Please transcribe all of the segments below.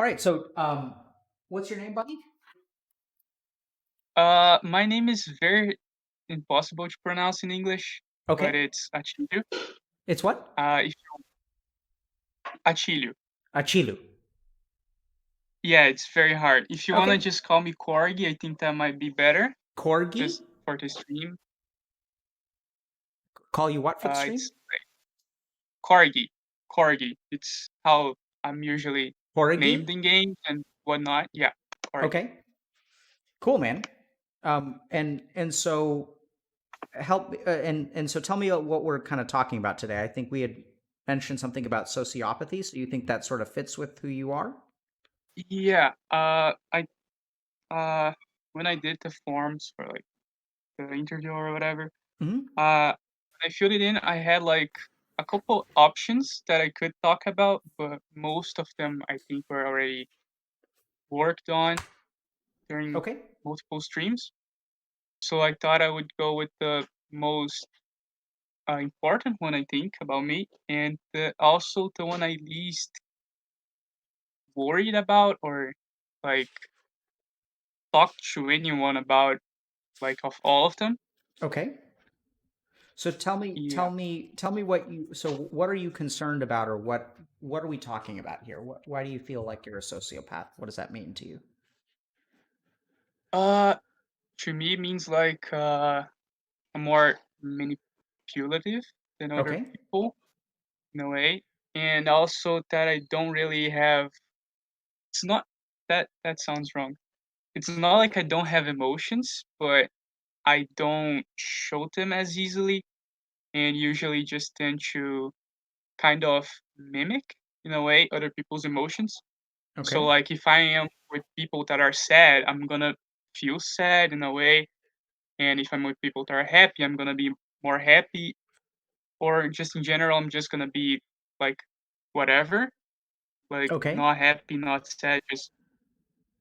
All right. So, what's your name, buddy? My name is very impossible to pronounce in English, but Okay. it's Achilio. It's what? If Achilio. Achilu. Yeah, it's very hard. If you wanna Okay. just call me Corgi, I think that might be better, Corgi. just for the stream. Call you what for the stream? It's Corgi. Corgi. It's how I'm usually Corgi. named in games and whatnot. Yeah, Corgi. Okay. Cool, man. And so help and so tell me what we're kind of talking about today. I think we had mentioned something about sociopathy. So you think that sort of fits with who you are? Yeah. I uh when I did the forms for like the interview or whatever, Hmm. when I filled it in, I had like a couple options that I could talk about, but most of them I think were already worked on during Okay. multiple streams. So I thought I would go with the most important one I think about me, and also the one I least worried about or like talked to anyone about, like of all of them. Okay. So Yeah. tell me what you. So what are you concerned about, or what are we talking about here? Why do you feel like you're a sociopath? What does that mean to you? Uh, to me, it means like I'm more manipulative than other Okay. people in a way, and also that I don't really have. It's not that sounds wrong. It's not like I don't have emotions, but I don't show them as easily, and usually just tend to kind of mimic in a way other people's emotions. So Okay. like if I am with people that are sad, I'm gonna feel sad in a way, and if I'm with people that are happy, I'm gonna be more happy, or just in general, I'm just gonna be like whatever, like Okay. not happy, not sad, just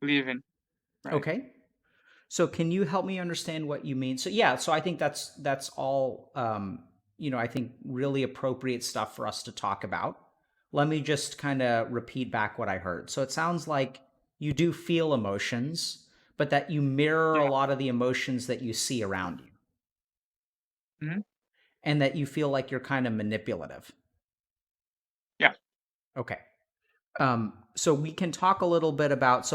living, right? Okay. So can you help me understand what you mean? So yeah, so I think that's all I think really appropriate stuff for us to talk about. Let me just kind of repeat back what I heard. So it sounds like you do feel emotions, but that you mirror a Yeah. lot of the emotions that you see around you, Mhm. and that you feel like you're kind of manipulative. Yeah. Okay. So we can talk a little bit about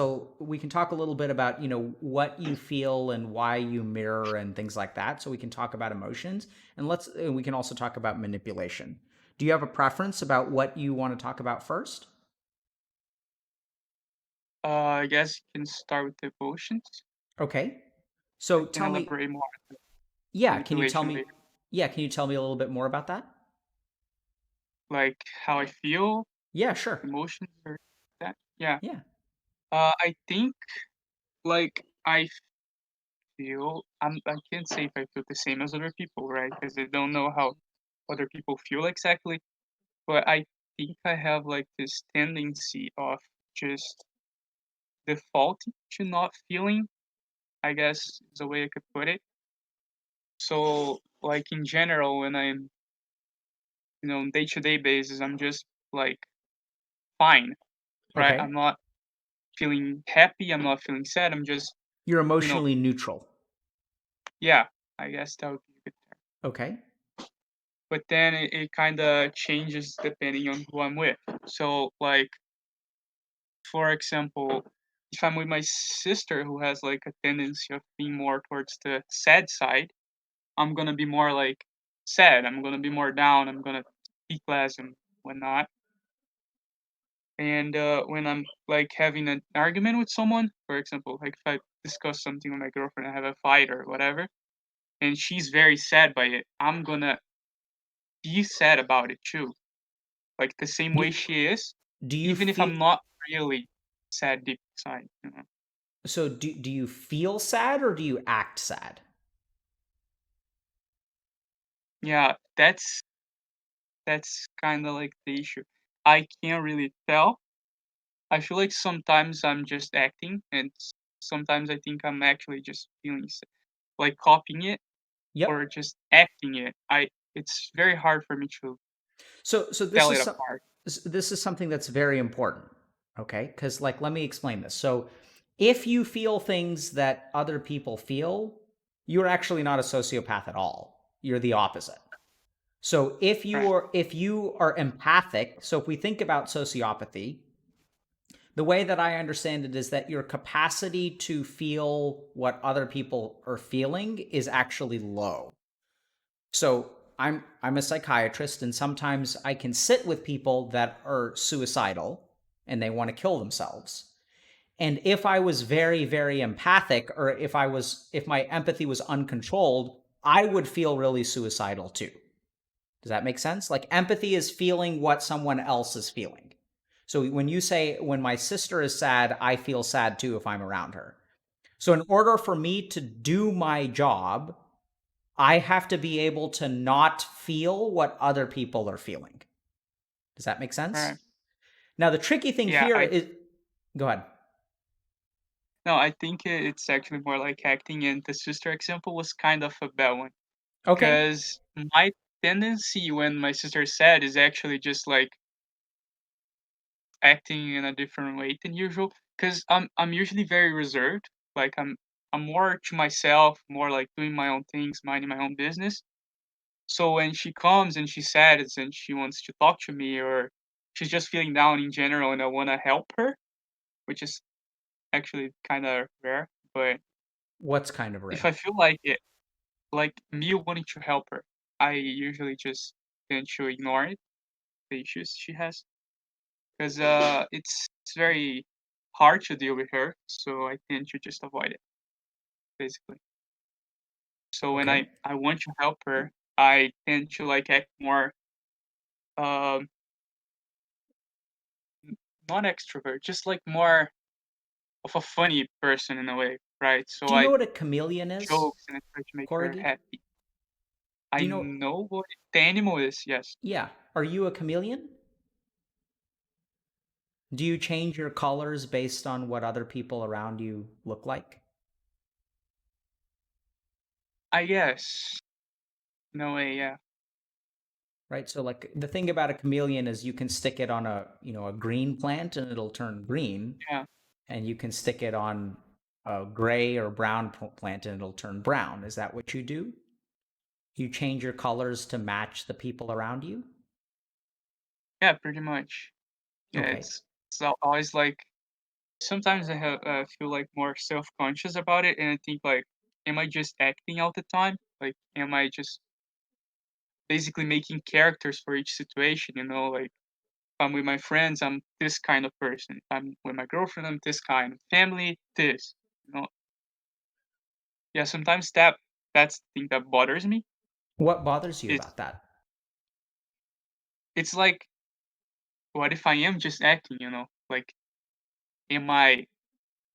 what you feel and why you mirror and things like that. So we can talk about emotions, and we can also talk about manipulation. Do you have a preference about what you want to talk about first? I guess you can start with the emotions. Okay. I So can tell me, elaborate more on the yeah, manipulation later. can you tell me a little bit more about that? Like how I feel, Yeah, sure. emotions or that. Yeah. Yeah. I think like I feel I can't say if I feel the same as other people, right? Because I don't know how other people feel exactly. But I think I have like this tendency of just defaulting to not feeling, I guess is a way I could put it. So like in general, when I'm, on day to day basis, I'm just like fine, right? I'm Okay. not feeling happy, I'm not feeling sad, I'm just, You're you know, emotionally neutral. yeah, I guess that would be a good term. Okay. But then it kind of changes depending on who I'm with. So like for example, if I'm with my sister who has like a tendency of being more towards the sad side, I'm gonna be more like sad. I'm gonna be more down. I'm gonna speak less and whatnot. And when I'm like having an argument with someone, for example, like if I discuss something with my girlfriend, I have a fight or whatever, and she's very sad by it, I'm gonna be sad about it too, like the same Do, way she is, do you even if feel I'm not really sad deep inside. so do you feel sad or do you act sad? Yeah, that's kind of like the issue. I can't really tell. I feel like sometimes I'm just acting, and sometimes I think I'm actually just feeling like copying it or Yep. just acting it. It's very hard for me to So tell it apart. this is something that's very important. Okay, because like let me explain this. So if you feel things that other people feel, you're actually not a sociopath at all. You're the opposite. So Right. if you are empathic, so if we think about sociopathy, the way that I understand it is that your capacity to feel what other people are feeling is actually low. So I'm a psychiatrist, and sometimes I can sit with people that are suicidal and they want to kill themselves. And if I was very, very empathic, or if my empathy was uncontrolled, I would feel really suicidal too. Does that make sense? Like empathy is feeling what someone else is feeling. So when you say, when my sister is sad, I feel sad too if I'm around her. So in order for me to do my job, I have to be able to not feel what other people are feeling. Does that make sense? Right. Now, the tricky thing Yeah. here I is, go ahead. No, I think it's actually more like acting, and the sister example was kind of a bad one. Okay. Because my tendency when my sister is sad is actually just like acting in a different way than usual. Because I'm usually very reserved. Like I'm more to myself, more like doing my own things, minding my own business. So when she comes and she's sad and she wants to talk to me, or she's just feeling down in general and I want to help her, which is actually kind of rare. But What's kind of if rare? I feel like it, like me wanting to help her, I usually just tend to ignore it, the issues she has, because it's very hard to deal with her. So I tend to just avoid it, basically. So when Okay. I want to help her, I tend to like act more um not extrovert, just like more of a funny person in a way, right? So Do you know I what a chameleon is, jokes and I try to make her Corrigy? happy. Do I you know? know what the animal is, yes. Yeah. Are you a chameleon? Do you change your colors based on what other people around you look like? I guess. No way, yeah. Right? So like the thing about a chameleon is you can stick it on a green plant and it'll turn green, Yeah. and you can stick it on a gray or brown plant and it'll turn brown. Is that what you do? You change your colors to match the people around you? Yeah, pretty much. Yeah, Okay. it's always like sometimes I have feel like more self-conscious about it, and I think like, am I just acting all the time? Like, am I just basically making characters for each situation? Like if I'm with my friends, I'm this kind of person. If I'm with my girlfriend, I'm this kind. Family, this. You know, yeah. Sometimes that's the thing that bothers me. What bothers you It's about that? it's like, what if I am just acting? Like, am I?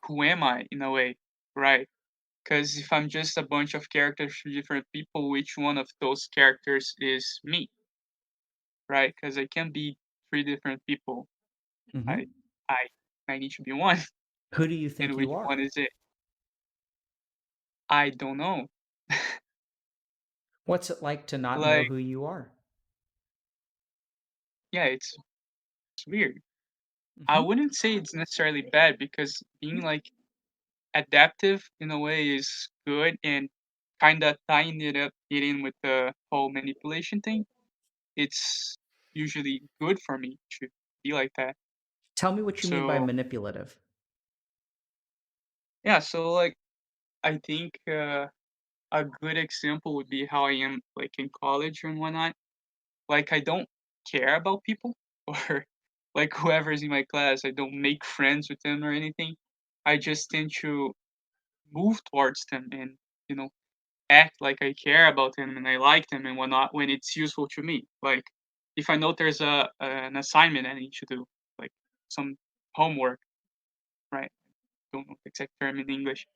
Who am I in a way, right? Because if I'm just a bunch of characters for different people, which one of those characters is me, right? Because I can't be three different people. I Hmm. I I need to be one, Who do you and think which you one are? is it? I don't know. What's it like to not know Like, who you are? yeah, it's weird. I Hmm. wouldn't say it's necessarily bad because being like adaptive in a way is good, and kind of tying it in with the whole manipulation thing. It's usually good for me to be like that. Tell me what you mean by So manipulative. yeah, so like I think a good example would be how I am like in college and whatnot. Like I don't care about people or like whoever's in my class. I don't make friends with them or anything. I just tend to move towards them and you know act like I care about them and I like them and whatnot when it's useful to me. Like if I know there's an assignment I need to do, like some homework, right? Don't know the exact term in English.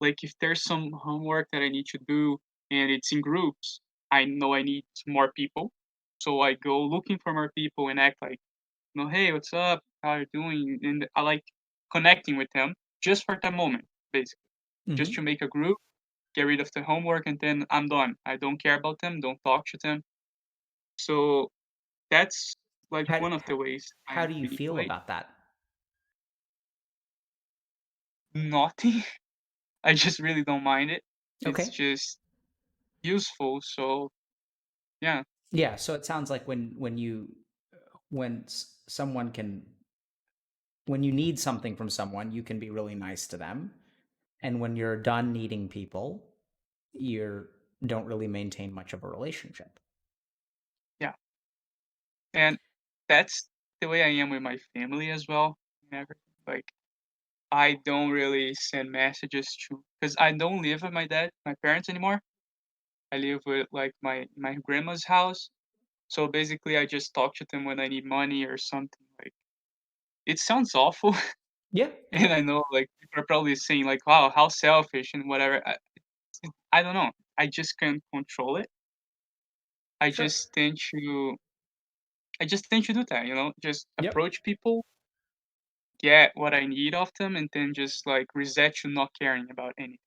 Like if there's some homework that I need to do and it's in groups, I know I need more people. So I go looking for more people and act like, hey, what's up? How you doing? And I like connecting with them just for that moment, basically. Just Hmm. to make a group, get rid of the homework, and then I'm done. I don't care about them, don't talk to them. So that's like How, one of the ways how I do you feel manipulate. about that? nothing. I just really don't mind it. It's Okay. just useful. So yeah, Yeah, so it sounds like when someone can when you need something from someone, you can be really nice to them. And when you're done needing people, you don't really maintain much of a relationship. yeah, and that's the way I am with my family as well. And everything. Like I don't really send messages to because I don't live with my parents anymore. I live with like my grandma's house. So basically, I just talk to them when I need money or something. Like it sounds awful, Yeah, and yeah, I know like people are probably saying like, "Wow, how selfish" and whatever. I don't know. I just can't control it. I sure. just tend to I just tend to do that. Just Yep. approach people, get what I need of them, and then just like reset to not caring about anything,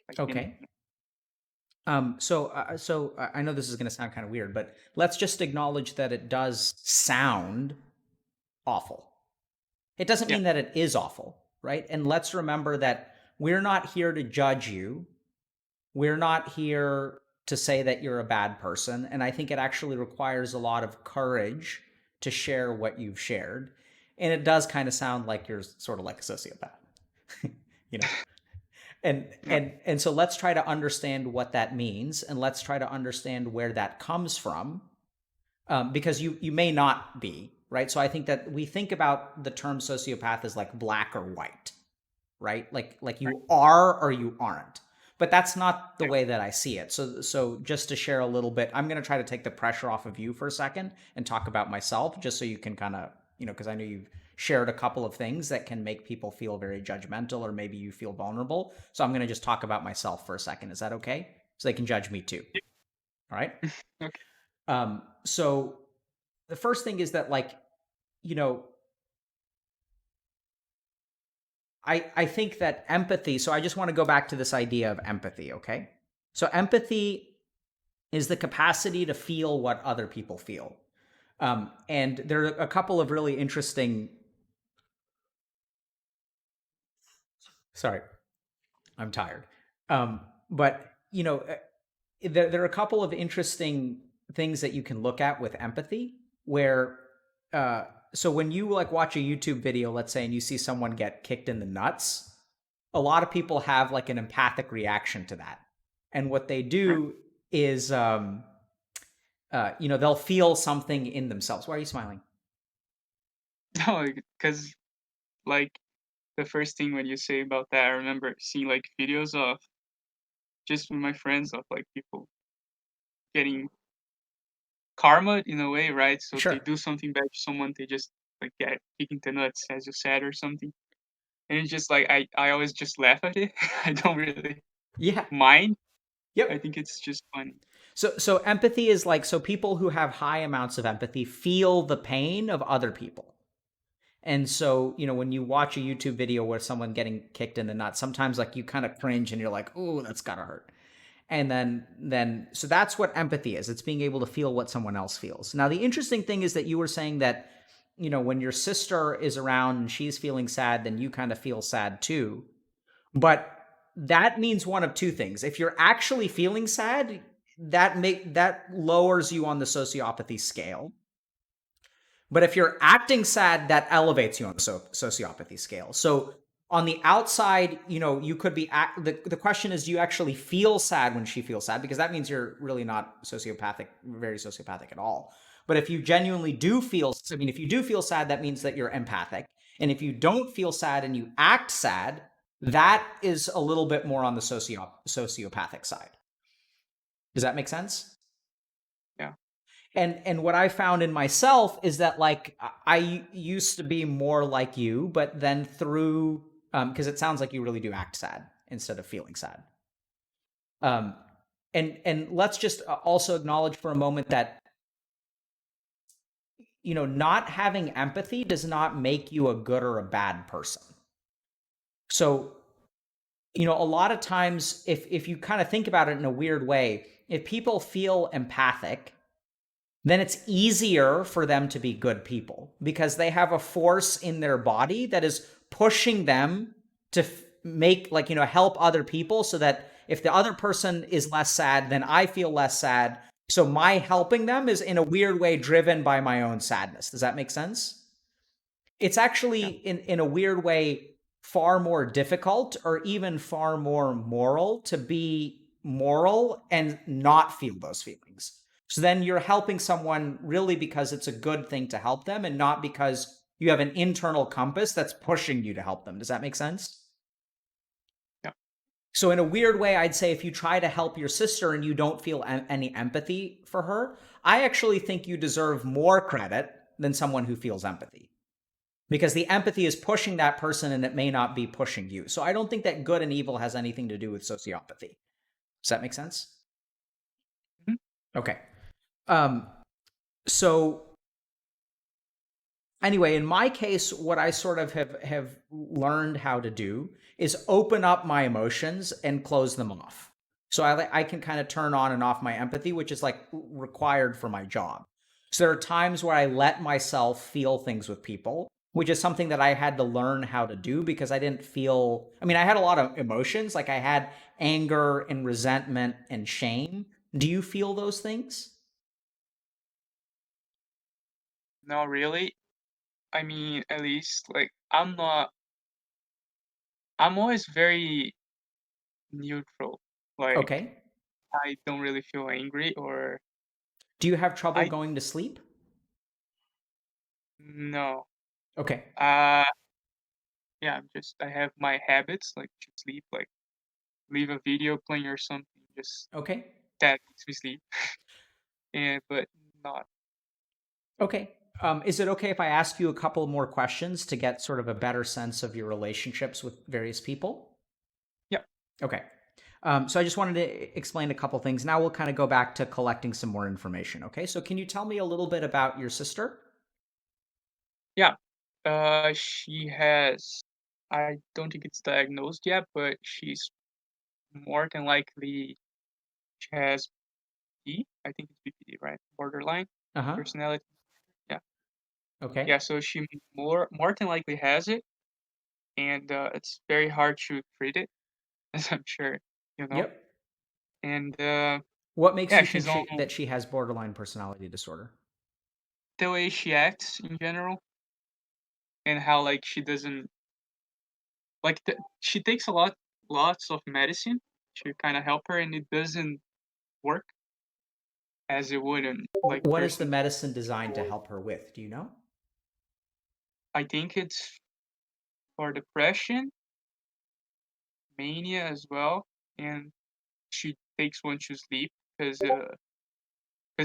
like Okay. anything. So I know this is going to sound kind of weird, but let's just acknowledge that it does sound awful. It doesn't Yeah, mean that it is awful, right? And let's remember that we're not here to judge you. We're not here to say that you're a bad person. And I think it actually requires a lot of courage to share what you've shared. And it does kind of sound like you're sort of like a sociopath, you know? And yeah, and so let's try to understand what that means, and let's try to understand where that comes from, because you may not be, right. So I think that we think about the term sociopath as like black or white, right? Like right, you are or you aren't. But that's not the yeah, way that I see it. So just to share a little bit, I'm going to try to take the pressure off of you for a second and talk about myself, just so you can kind of, because I know you've shared a couple of things that can make people feel very judgmental, or maybe you feel vulnerable. So I'm going to just talk about myself for a second. Is that okay? So they can judge me too. All right. okay. So the first thing is that, like, you know, I think that empathy, so I just want to go back to this idea of empathy, okay? So empathy is the capacity to feel what other people feel. And there are a couple of really interesting, sorry, I'm tired. But, there are a couple of interesting things that you can look at with empathy where, uh, so when you like watch a YouTube video, let's say, and you see someone get kicked in the nuts, a lot of people have like an empathic reaction to that. And what they Right. do is, they'll feel something in themselves. Why are you smiling? No, because like the first thing when you say about that, I remember seeing like videos of just with my friends of like people getting karma in a way, right? So they Sure. do something bad to someone, they just like get kicked in the nuts, as you said, or something. And it's just like I always just laugh at it. I don't really Yeah. mind. I Yep. think it's just funny. So empathy is like, so people who have high amounts of empathy feel the pain of other people. And so, when you watch a YouTube video where someone getting kicked in the nuts, sometimes like you kind of cringe and you're like, "Oh, that's gotta hurt." And then so that's what empathy is. It's being able to feel what someone else feels. Now, the interesting thing is that you were saying that, when your sister is around and she's feeling sad, then you kind of feel sad too. But that means one of two things. If you're actually feeling sad, that lowers you on the sociopathy scale. But if you're acting sad, that elevates you on the sociopathy scale. So on the outside, you could be the question is, do you actually feel sad when she feels sad? Because that means you're really not sociopathic, very sociopathic at all. But if you genuinely do feel, I mean, if you do feel sad, that means that you're empathic. And if you don't feel sad and you act sad, that is a little bit more on the sociopathic side. Does that make sense? Yeah. And what I found in myself is that, like, I used to be more like you, but then through, because it sounds like you really do act sad instead of feeling sad. Um, and let's just also acknowledge for a moment that, not having empathy does not make you a good or a bad person. So, a lot of times, if you kind of think about it in a weird way, if people feel empathic, then it's easier for them to be good people because they have a force in their body that is pushing them to make like, help other people so that if the other person is less sad, then I feel less sad. So my helping them is in a weird way driven by my own sadness. Does that make sense? It's actually Yeah. in a weird way far more difficult or even far more moral to be moral and not feel those feelings. So then you're helping someone really because it's a good thing to help them and not because you have an internal compass that's pushing you to help them. Does that make sense? Yeah. So in a weird way, I'd say if you try to help your sister and you don't feel any empathy for her, I actually think you deserve more credit than someone who feels empathy, because the empathy is pushing that person and it may not be pushing you. So I don't think that good and evil has anything to do with sociopathy. Does that make sense? Mhm. Okay. Um, so anyway, in my case, what I sort of have learned how to do is open up my emotions and close them off. So I can kind of turn on and off my empathy, which is like required for my job. So there are times where I let myself feel things with people, which is something that I had to learn how to do because I didn't feel, I mean, I had a lot of emotions, like I had anger and resentment and shame. Do you feel those things? No, really. I mean, at least like I'm not. I'm always very neutral. Like Okay. I don't really feel angry or Do you have trouble I going to sleep? no. Okay. Uh yeah, I have my habits like to sleep, like leave a video playing or something, just Okay. that makes me sleep. And but not Okay. Is it okay if I ask you a couple more questions to get sort of a better sense of your relationships with various people? yeah. Okay. So I just wanted to explain a couple things. Now we'll kind of go back to collecting some more information. Okay. So can you tell me a little bit about your sister? Yeah. She has I don't think it's diagnosed yet, but she's more than likely she has I think it's BPD, right? Borderline Uh huh. personality. Yeah. Okay. Yeah, so she more than likely has it, and it's very hard to treat it, as I'm sure you know. Yep. And What makes yeah, you think she's on she has borderline personality disorder? the way she acts in general, and how like she doesn't she takes lots of medicine to kind of help her, and it doesn't work as it would in like What is the person. medicine designed to help her with? Do you know? I think it's for depression, mania as well, and she takes one to sleep because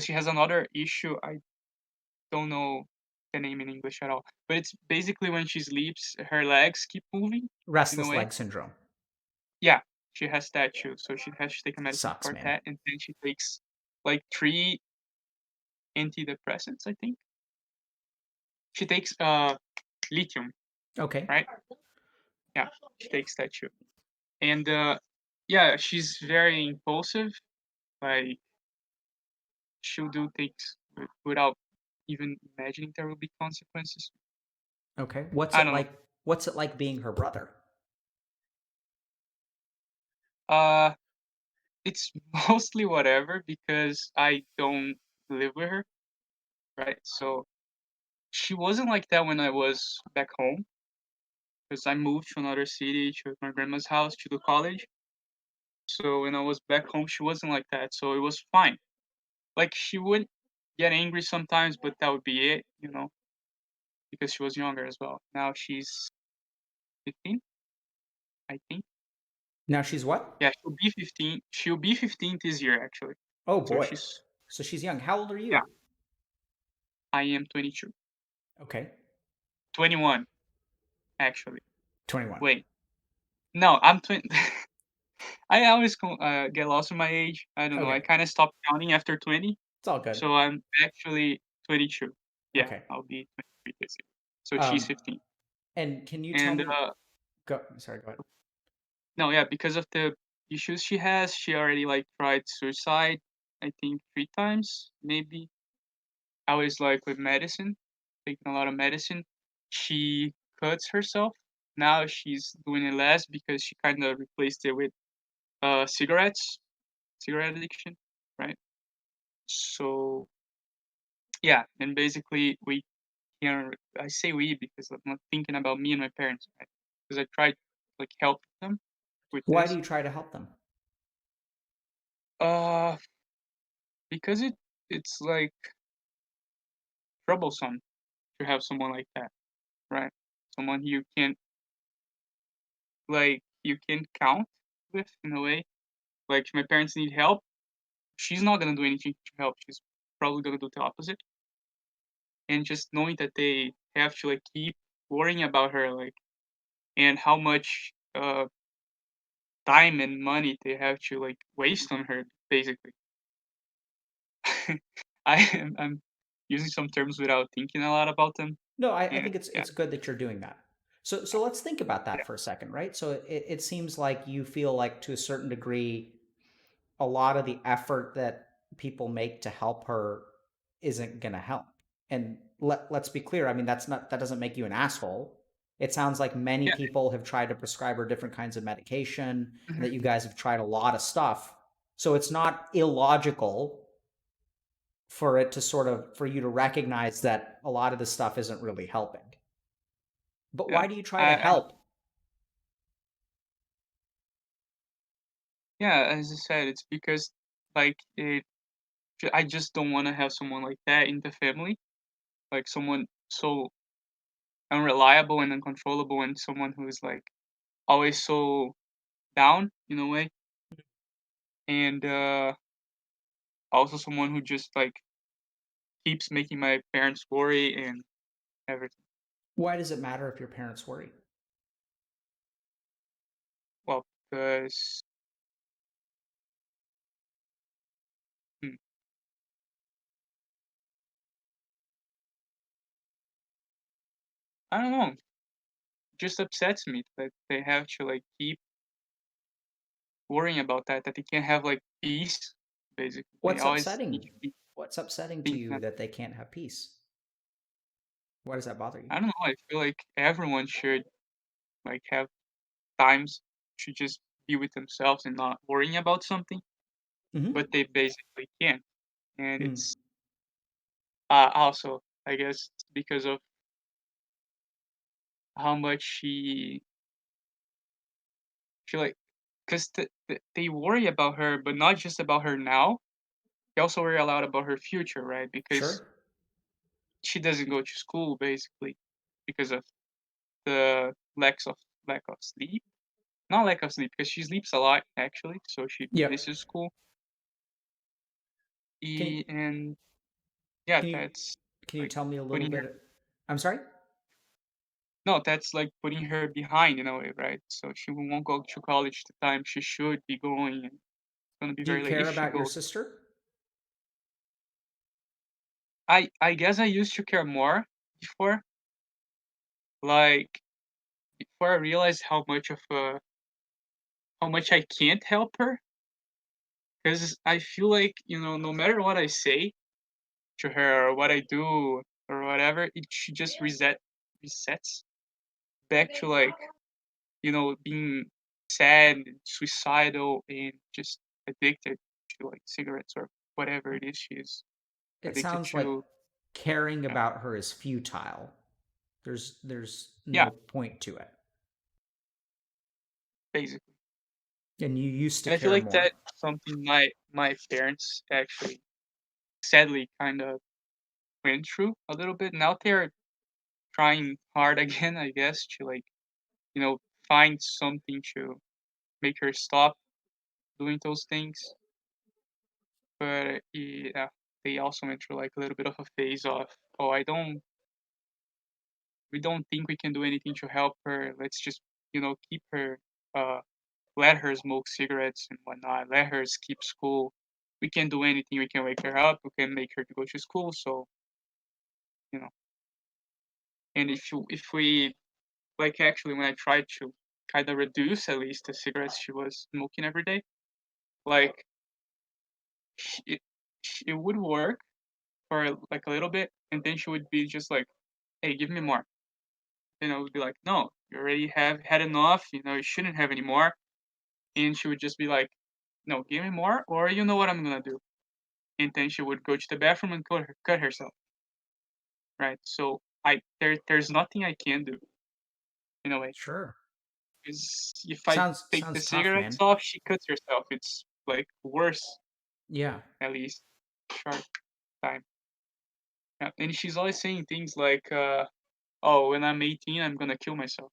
she has another issue. I don't know the name in English at all, but it's basically when she sleeps, her legs keep moving in a Restless way. leg syndrome. Yeah, she has that too, so she has to take a medicine Sucks, for man. that, and then she takes like 3 antidepressants, I think. She takes lithium, Okay. right? Yeah, she takes that too. And yeah, she's very impulsive. Like she'll do things without even imagining there will be consequences. Okay. I don't know. What's it like being her brother? Uh, it's mostly whatever because I don't live with her, right? So she wasn't like that when I was back home because I moved to another city to my grandma's house to do college. So when I was back home, she wasn't like that. So it was fine. Like she would get angry sometimes, but that would be it, because she was younger as well. Now she's 15, I think. Now she's what? Yeah, she'll be 15. She'll be 15 this year, actually. Oh So boy. she's, So she's young. How old are yeah, you? I am 22. Okay. 21, actually. 21. Wait, no, I'm 20. I always get lost in my age. I don't know. I Okay. kind of stopped counting after 20. It's all good. So I'm actually 22. Yeah, Okay. I'll be 23 this year. So she's Um 15. and can you tell And me go sorry, go ahead. no, yeah, because of the issues she has, she already like tried suicide, I think 3 times, maybe. I was like with medicine, taking a lot of medicine. She cuts herself now she's doing it less because she kind of replaced it with cigarettes, cigarette addiction, right? So yeah, and basically we can. I say we because I'm not thinking about me and my parents, right? Because I tried to, like, help them with Why do this. you try to help them? Uh, because it's like troublesome to have someone like that, right? Someone you can count with in a way. Like, if my parents need help, she's not gonna do anything to help. She's probably gonna do the opposite. And just knowing that they have to, like, keep worrying about her, like, and how much time and money they have to, like, waste on her, basically. I'm using some terms without thinking a lot about them, No, I and think yeah, it's good that you're doing that. So let's think about yeah, that for a second, right? So it seems like you feel like to a certain degree a lot of the effort that people make to help her isn't going to help. And let's be clear. I mean, that doesn't make you an asshole. It sounds like many yeah, people have tried to prescribe her different kinds of medication and mhm, that you guys have tried a lot of stuff. So it's not illogical for it to sort of for you to recognize that a lot of this stuff isn't really helping. But yeah. why do you try to I help? Yeah, as I said, it's because, like, I just don't wanna have someone like that in the family, like, someone so unreliable and uncontrollable, and someone who is, like, always so down in a way, and, also someone who just, like, keeps making my parents worry and everything. Why does it matter if your parents worry? Well, because hmm, I don't know, just upsets me that they have to, like, keep worrying about that they can't have, like, peace, basically. They What's always need upsetting? to be What's upsetting to thinking you of that they can't have peace? Why does that bother you? I don't know, I feel like everyone should, like, have times to just be with themselves and not worrying about something, but Mm-hmm. they basically can't, and Mm. it's, also, I guess, because of how much she, like 'cause they worry about her, but not just about her now, they also worry a lot about her future, right? Because Sure. she doesn't go to school, basically, because of the lack of sleep. Not lack of sleep, because she sleeps a lot, actually, so she Yep. misses school. Can you And yeah, can you that's can you like tell me a little putting her bit? I'm sorry. no, that's like putting her behind in a way, right? So she won't go to college the time she should be going, and it's gonna be Do you very late if care she about your goes. sister? I guess I used to care more before, like, before I realized how much I can't help her, because I feel like, no matter what I say to her or what I do or whatever, it should just resets back to, like, being sad and suicidal and just addicted to, like, cigarettes or whatever it is she is It addicted sounds like to. caring Yeah, about her is futile. There's yeah, no point to it. basically. And you used to And I feel care like more. that's something my parents actually sadly kind of went through a little bit. Now they're trying hard again, I guess, to, like, you know, find something to make her stop doing those things. But yeah, they also went through, like, a little bit of a phase of, oh, we don't think we can do anything to help her. Let's just, keep her, uh, let her smoke cigarettes and whatnot. Let her skip school. We can't do anything. We can wake her up. We can make her to go to school. So, you know, and if we, like, actually, when I tried to kind of reduce at least the cigarettes she was smoking every day, like, it, it would work for, like, a little bit, and then she would be just like, "Hey, give me more." And I would be like, "No, you already have had enough, you shouldn't have any more." And she would just be like, "No, give me more, or you know what I'm gonna do." And then she would go to the bathroom and cut herself, right? So there's nothing I can do in a way. Sure. 'Cause if I take the Sounds tough, cigarettes man. off, she cuts herself. It's, like, worse, Yeah. at least, short time. Yeah, and she's always saying things like, "Oh, when I'm 18, I'm gonna kill myself."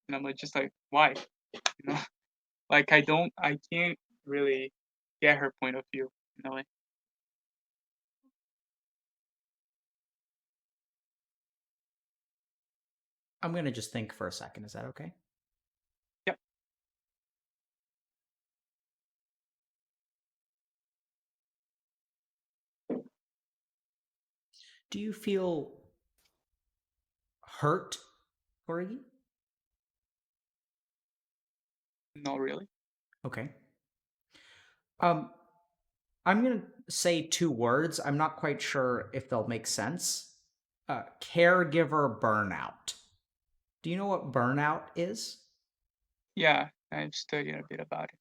And I'm, like, just like, "Why?" You know? Like, I can't really get her point of view in a way. I'm going to just think for a second. Is that okay? Yep. Do you feel hurt, Corey? Not really. Okay. Um, I'm going to say two words. I'm not quite sure if they'll make sense. Caregiver burnout. Do you know what burnout is? Yeah, I've studied a bit about it.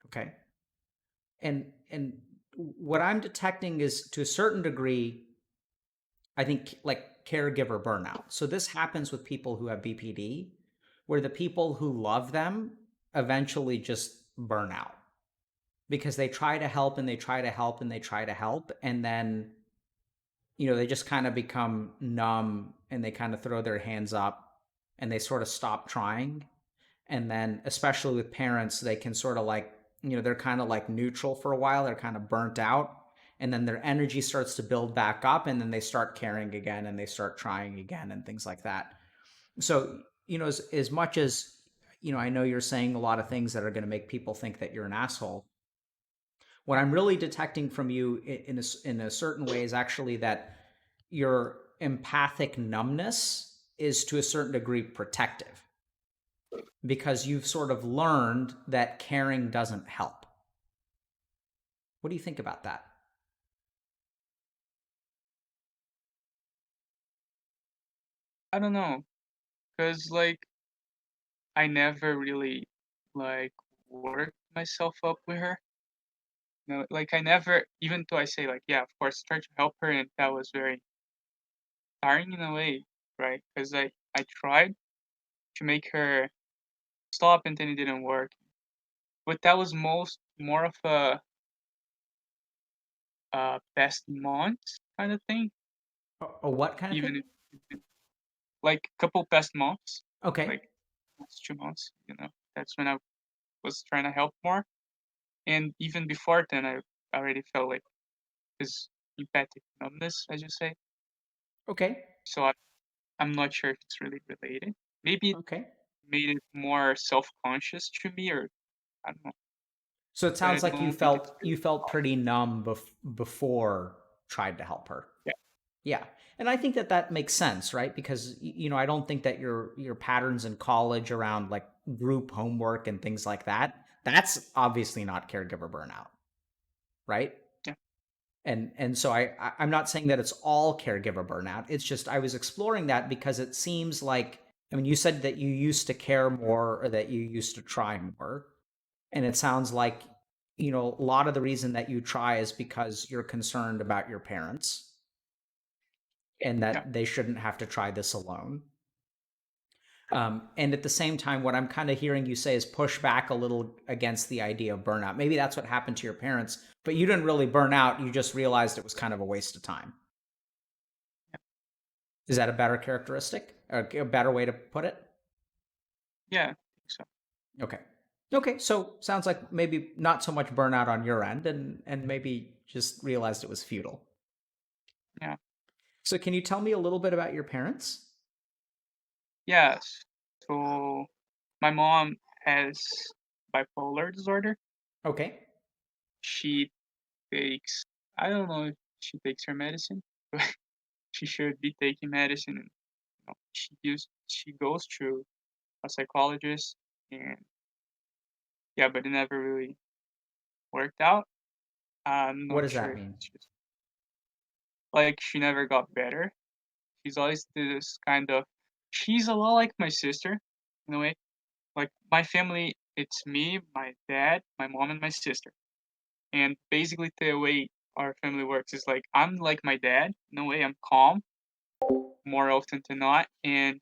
Okay. And what I'm detecting is to a certain degree, I think like caregiver burnout. So this happens with people who have BPD, where the people who love them eventually just burn out because they try to help and they try to help and they try to help. And then, they just kind of become numb and they kind of throw their hands up and they sort of stop trying. And then, especially with parents, they can sort of like, they're kind of like neutral for a while. They're kind of burnt out. And then their energy starts to build back up. And then they start caring again and they start trying again and things like that. So, as much as, I know you're saying a lot of things that are going to make people think that you're an asshole. What I'm really detecting from you in a certain way is actually that your empathic numbness is to a certain degree protective because you've sort of learned that caring doesn't help. What do you think about that? I don't know, cause like, I never really, like, worked myself up with her. Like, I never, even though I say, like, yeah, of course, try to help her, and that was very tiring in a way, right? Cause I tried to make her stop, and then it didn't work. But that was more of a past months kind of thing, A what kind of thing? even if like, couple past months, Okay. like, last 2 months, that's when I was trying to help more, and even before then, I already felt like this empathic numbness, as you say, Okay. so I'm not sure if it's really related. Maybe it Okay. made it more self-conscious to me, or I don't know, So it but I sounds like you don't think it's felt really you felt pretty numb before tried to help her. yeah, Yeah. And I think that that makes sense, right? Because I don't think that your patterns in college around like group homework and things like that, that's obviously not caregiver burnout, right? yeah, And so I'm not saying that it's all caregiver burnout. It's just I was exploring that because it seems like, I mean, you said that you used to care more or that you used to try more, and it sounds like, a lot of the reason that you try is because you're concerned about your parents and yeah, that they shouldn't have to try this alone. And at the same time, what I'm kind of hearing you say is push back a little against the idea of burnout. Maybe that's what happened to your parents, but you didn't really burn out. You just realized it was kind of a waste of time. Is that a better characteristic? A better way to put it? yeah, I think so. Okay. Okay. So sounds like maybe not so much burnout on your end and maybe just realized it was futile. Yeah. So can you tell me a little bit about your parents? Yes. So my mom has bipolar disorder. Okay. She takes, I don't know if she takes her medicine, but she should be taking medicine. And, she goes to a psychologist, and yeah, but it never really worked out. I'm What not does sure that if mean? it's just like she never got better. She's always this kind of she's a lot like my sister in a way. Like my family, it's me, my dad, my mom, and my sister. And basically, the way our family works is like I'm like my dad in a way. I'm calm more often than not, and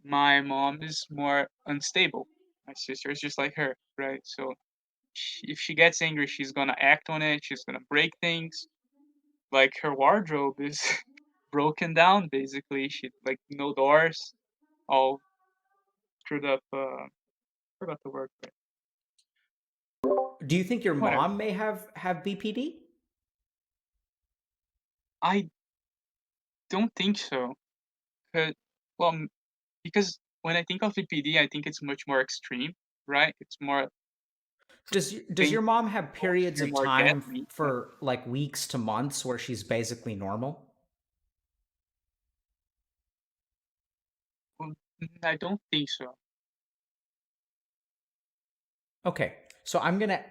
my mom is more unstable. My sister is just like her, right? So if she gets angry, she's gonna act on it. She's gonna break things. Like her wardrobe is broken down. Basically, she like no doors, all screwed up. Forgot the word, but Do you think your whatever. mom may have BPD? I don't think so. 'Cause, well, because when I think of VPD, I think it's much more extreme, right? It's more Does painful your mom have periods and of more time deadly. for like weeks to months where she's basically normal? I don't think so. Okay. So I'm going to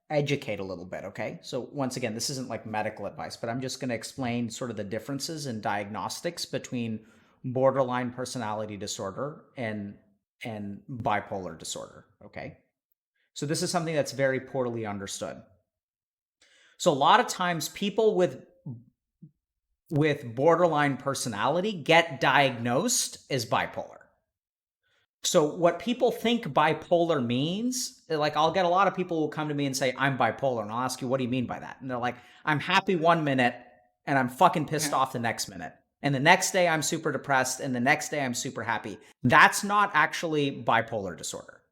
educate a little bit, okay? So once again, this isn't like medical advice, but I'm just going to explain sort of the differences in diagnostics between borderline personality disorder and bipolar disorder, okay? So this is something that's very poorly understood. So a lot of times people with borderline personality get diagnosed as bipolar. So what people think bipolar means, like I'll get a lot of people who come to me and say, I'm bipolar. And I'll ask you, what do you mean by that? And they're like, I'm happy 1 minute and I'm fucking pissed Yeah. off the next minute. And the next day I'm super depressed. And the next day I'm super happy. That's not actually bipolar disorder.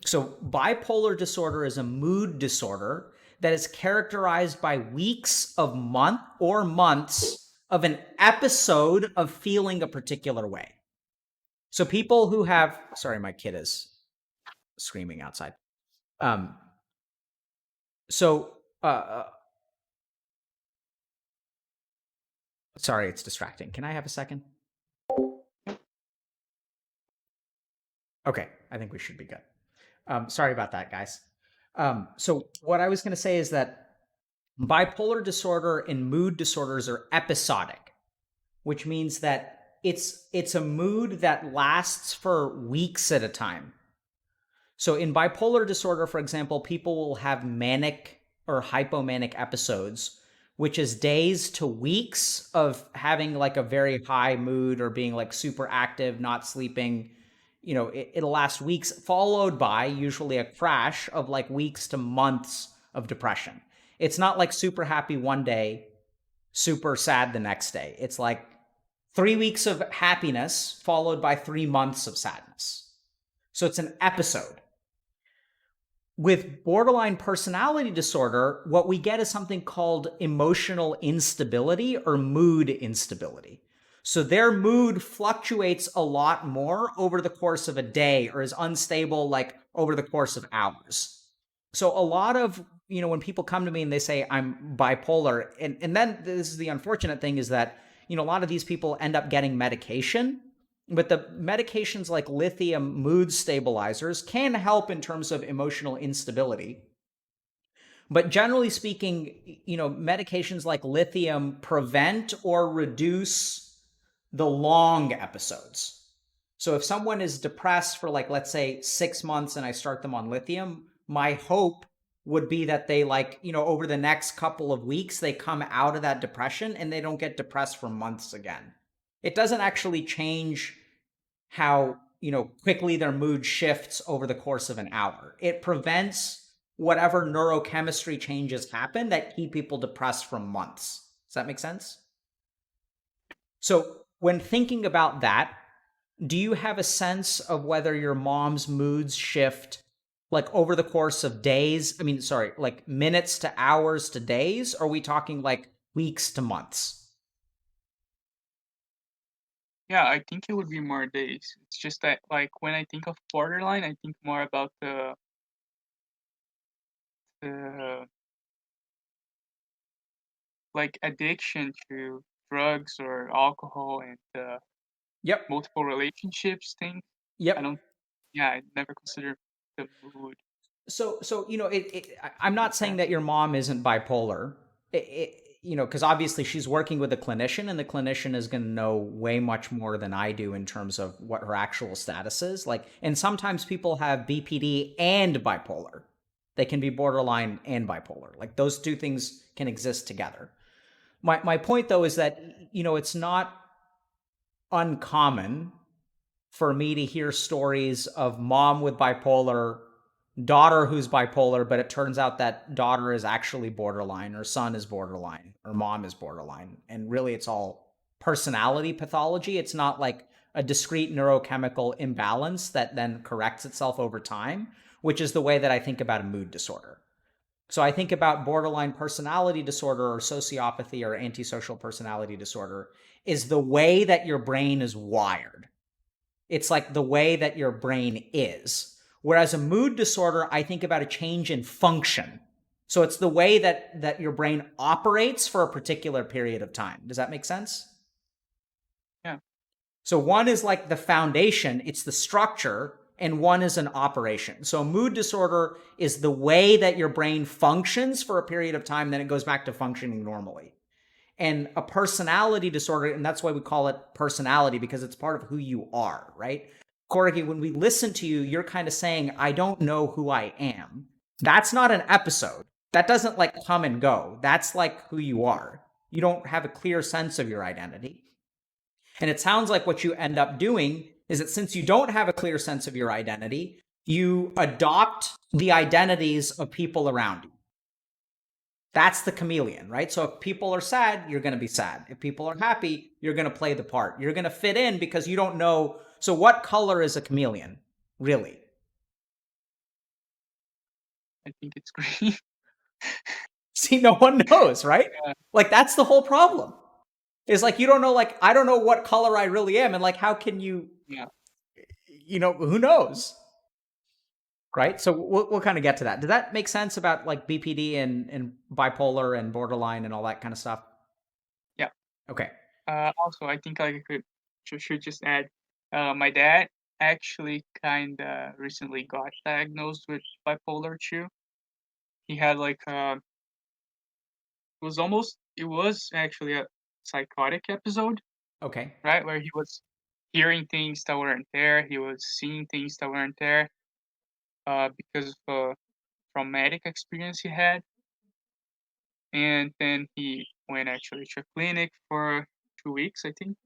So bipolar disorder is a mood disorder that is characterized by weeks of months of an episode of feeling a particular way. So people who have, sorry, my kid is screaming outside. Um, so, sorry, it's distracting. Can I have a second? Okay, I think we should be good. Sorry about that, guys. So what I was going to say is that bipolar disorder and mood disorders are episodic, which means that it's a mood that lasts for weeks at a time. So in bipolar disorder, for example, people will have manic or hypomanic episodes, which is days to weeks of having like a very high mood or being like super active, not sleeping. It'll last weeks, followed by usually a crash of like weeks to months of depression. It's not like super happy one day, super sad the next day. It's like 3 weeks of happiness followed by 3 months of sadness. So it's an episode. With borderline personality disorder, what we get is something called emotional instability or mood instability. So their mood fluctuates a lot more over the course of a day or is unstable like over the course of hours. So a lot of, when people come to me and they say I'm bipolar, and then this is the unfortunate thing is that, a lot of these people end up getting medication, but the medications like lithium mood stabilizers can help in terms of emotional instability. But generally speaking, medications like lithium prevent or reduce the long episodes. So if someone is depressed for like, let's say 6 months and I start them on lithium, my hope would be that they over the next couple of weeks, they come out of that depression and they don't get depressed for months again. It doesn't actually change how quickly their mood shifts over the course of an hour. It prevents whatever neurochemistry changes happen that keep people depressed for months. Does that make sense? So when thinking about that, do you have a sense of whether your mom's moods shift like over the course of days? I mean, sorry, like minutes to hours to days? Or are we talking like weeks to months? Yeah, I think it would be more days. It's just that, like, when I think of borderline, I think more about the like addiction to drugs or alcohol and Yep. multiple relationships thing. I Yep. don't. Yeah, I never consider the mood So I'm not saying part. that your mom isn't bipolar. because obviously she's working with a clinician, and the clinician is going to know way much more than I do in terms of what her actual status is. Like, and sometimes people have BPD and bipolar. They can be borderline and bipolar. Like, those two things can exist together. My point though is that, it's not uncommon for me to hear stories of mom with bipolar, daughter who's bipolar, but it turns out that daughter is actually borderline, or son is borderline, or mom is borderline. And really, it's all personality pathology. It's not like a discrete neurochemical imbalance that then corrects itself over time, which is the way that I think about a mood disorder. So I think about borderline personality disorder, or sociopathy, or antisocial personality disorder, is the way that your brain is wired. It's like the way that your brain is. Whereas a mood disorder, I think about a change in function. So it's the way that your brain operates for a particular period of time. Does that make sense? Yeah. So one is like the foundation, it's the structure, and one is an operation. So a mood disorder is the way that your brain functions for a period of time, then it goes back to functioning normally. And a personality disorder, and that's why we call it personality, because it's part of who you are, right? Corgi, when we listen to you, you're kind of saying, I don't know who I am. That's not an episode. That doesn't like come and go. That's like who you are. You don't have a clear sense of your identity. And it sounds like what you end up doing is that since you don't have a clear sense of your identity, you adopt the identities of people around you. That's the chameleon, right? So if people are sad, you're going to be sad. If people are happy, you're going to play the part. You're going to fit in because you don't know. So what color is a chameleon, really? I think it's green. See, no one knows, right? Yeah. Like, that's the whole problem. Is like, you don't know, like, I don't know what color I really am. And like, how can you, Yeah. who knows? Right? So we'll kind of get to that. Did that make sense about like BPD and bipolar and borderline and all that kind of stuff? Yeah. Okay. Also, I think like I should just add, my dad actually kind of recently got diagnosed with bipolar too. He had like it was actually a psychotic episode, Okay. right, where he was hearing things that weren't there, he was seeing things that weren't there, because of a traumatic experience he had, and then he went actually to a clinic for 2 weeks. I think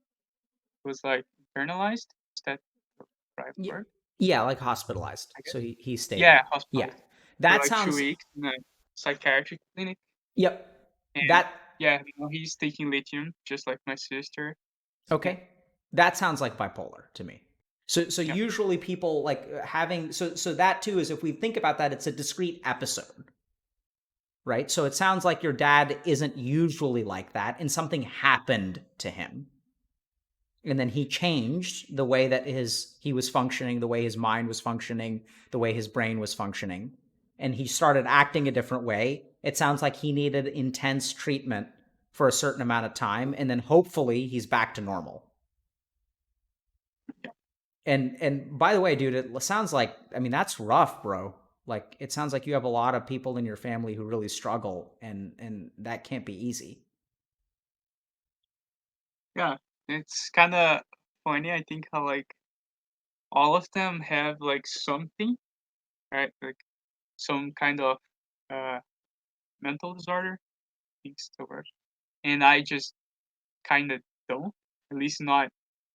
it was like internalized. Is that the right Yeah, word? yeah, like hospitalized. I guess. So he stayed Yeah, in. Yeah. hospitalized for That like two sounds weeks in a psychiatric clinic. Yep. And That yeah, now he's taking lithium, just like my sister. Yeah, okay. That sounds like bipolar to me. So yeah, usually people like having so that too is, if we think about that, it's a discrete episode, right? So it sounds like your dad isn't usually like that and something happened to him. And then he changed the way that he was functioning, the way his mind was functioning, the way his brain was functioning, and he started acting a different way. It sounds like he needed intense treatment for a certain amount of time, and then hopefully he's back to normal. yeah. And by the way, dude, it sounds like, I mean, that's rough, bro. Like, it sounds like you have a lot of people in your family who really struggle, and that can't be easy. Yeah, it's kind of funny. I think how like all of them have like something, right? Like some kind of uh mental disorder. Thinks the word, and I just kind of don't. At least not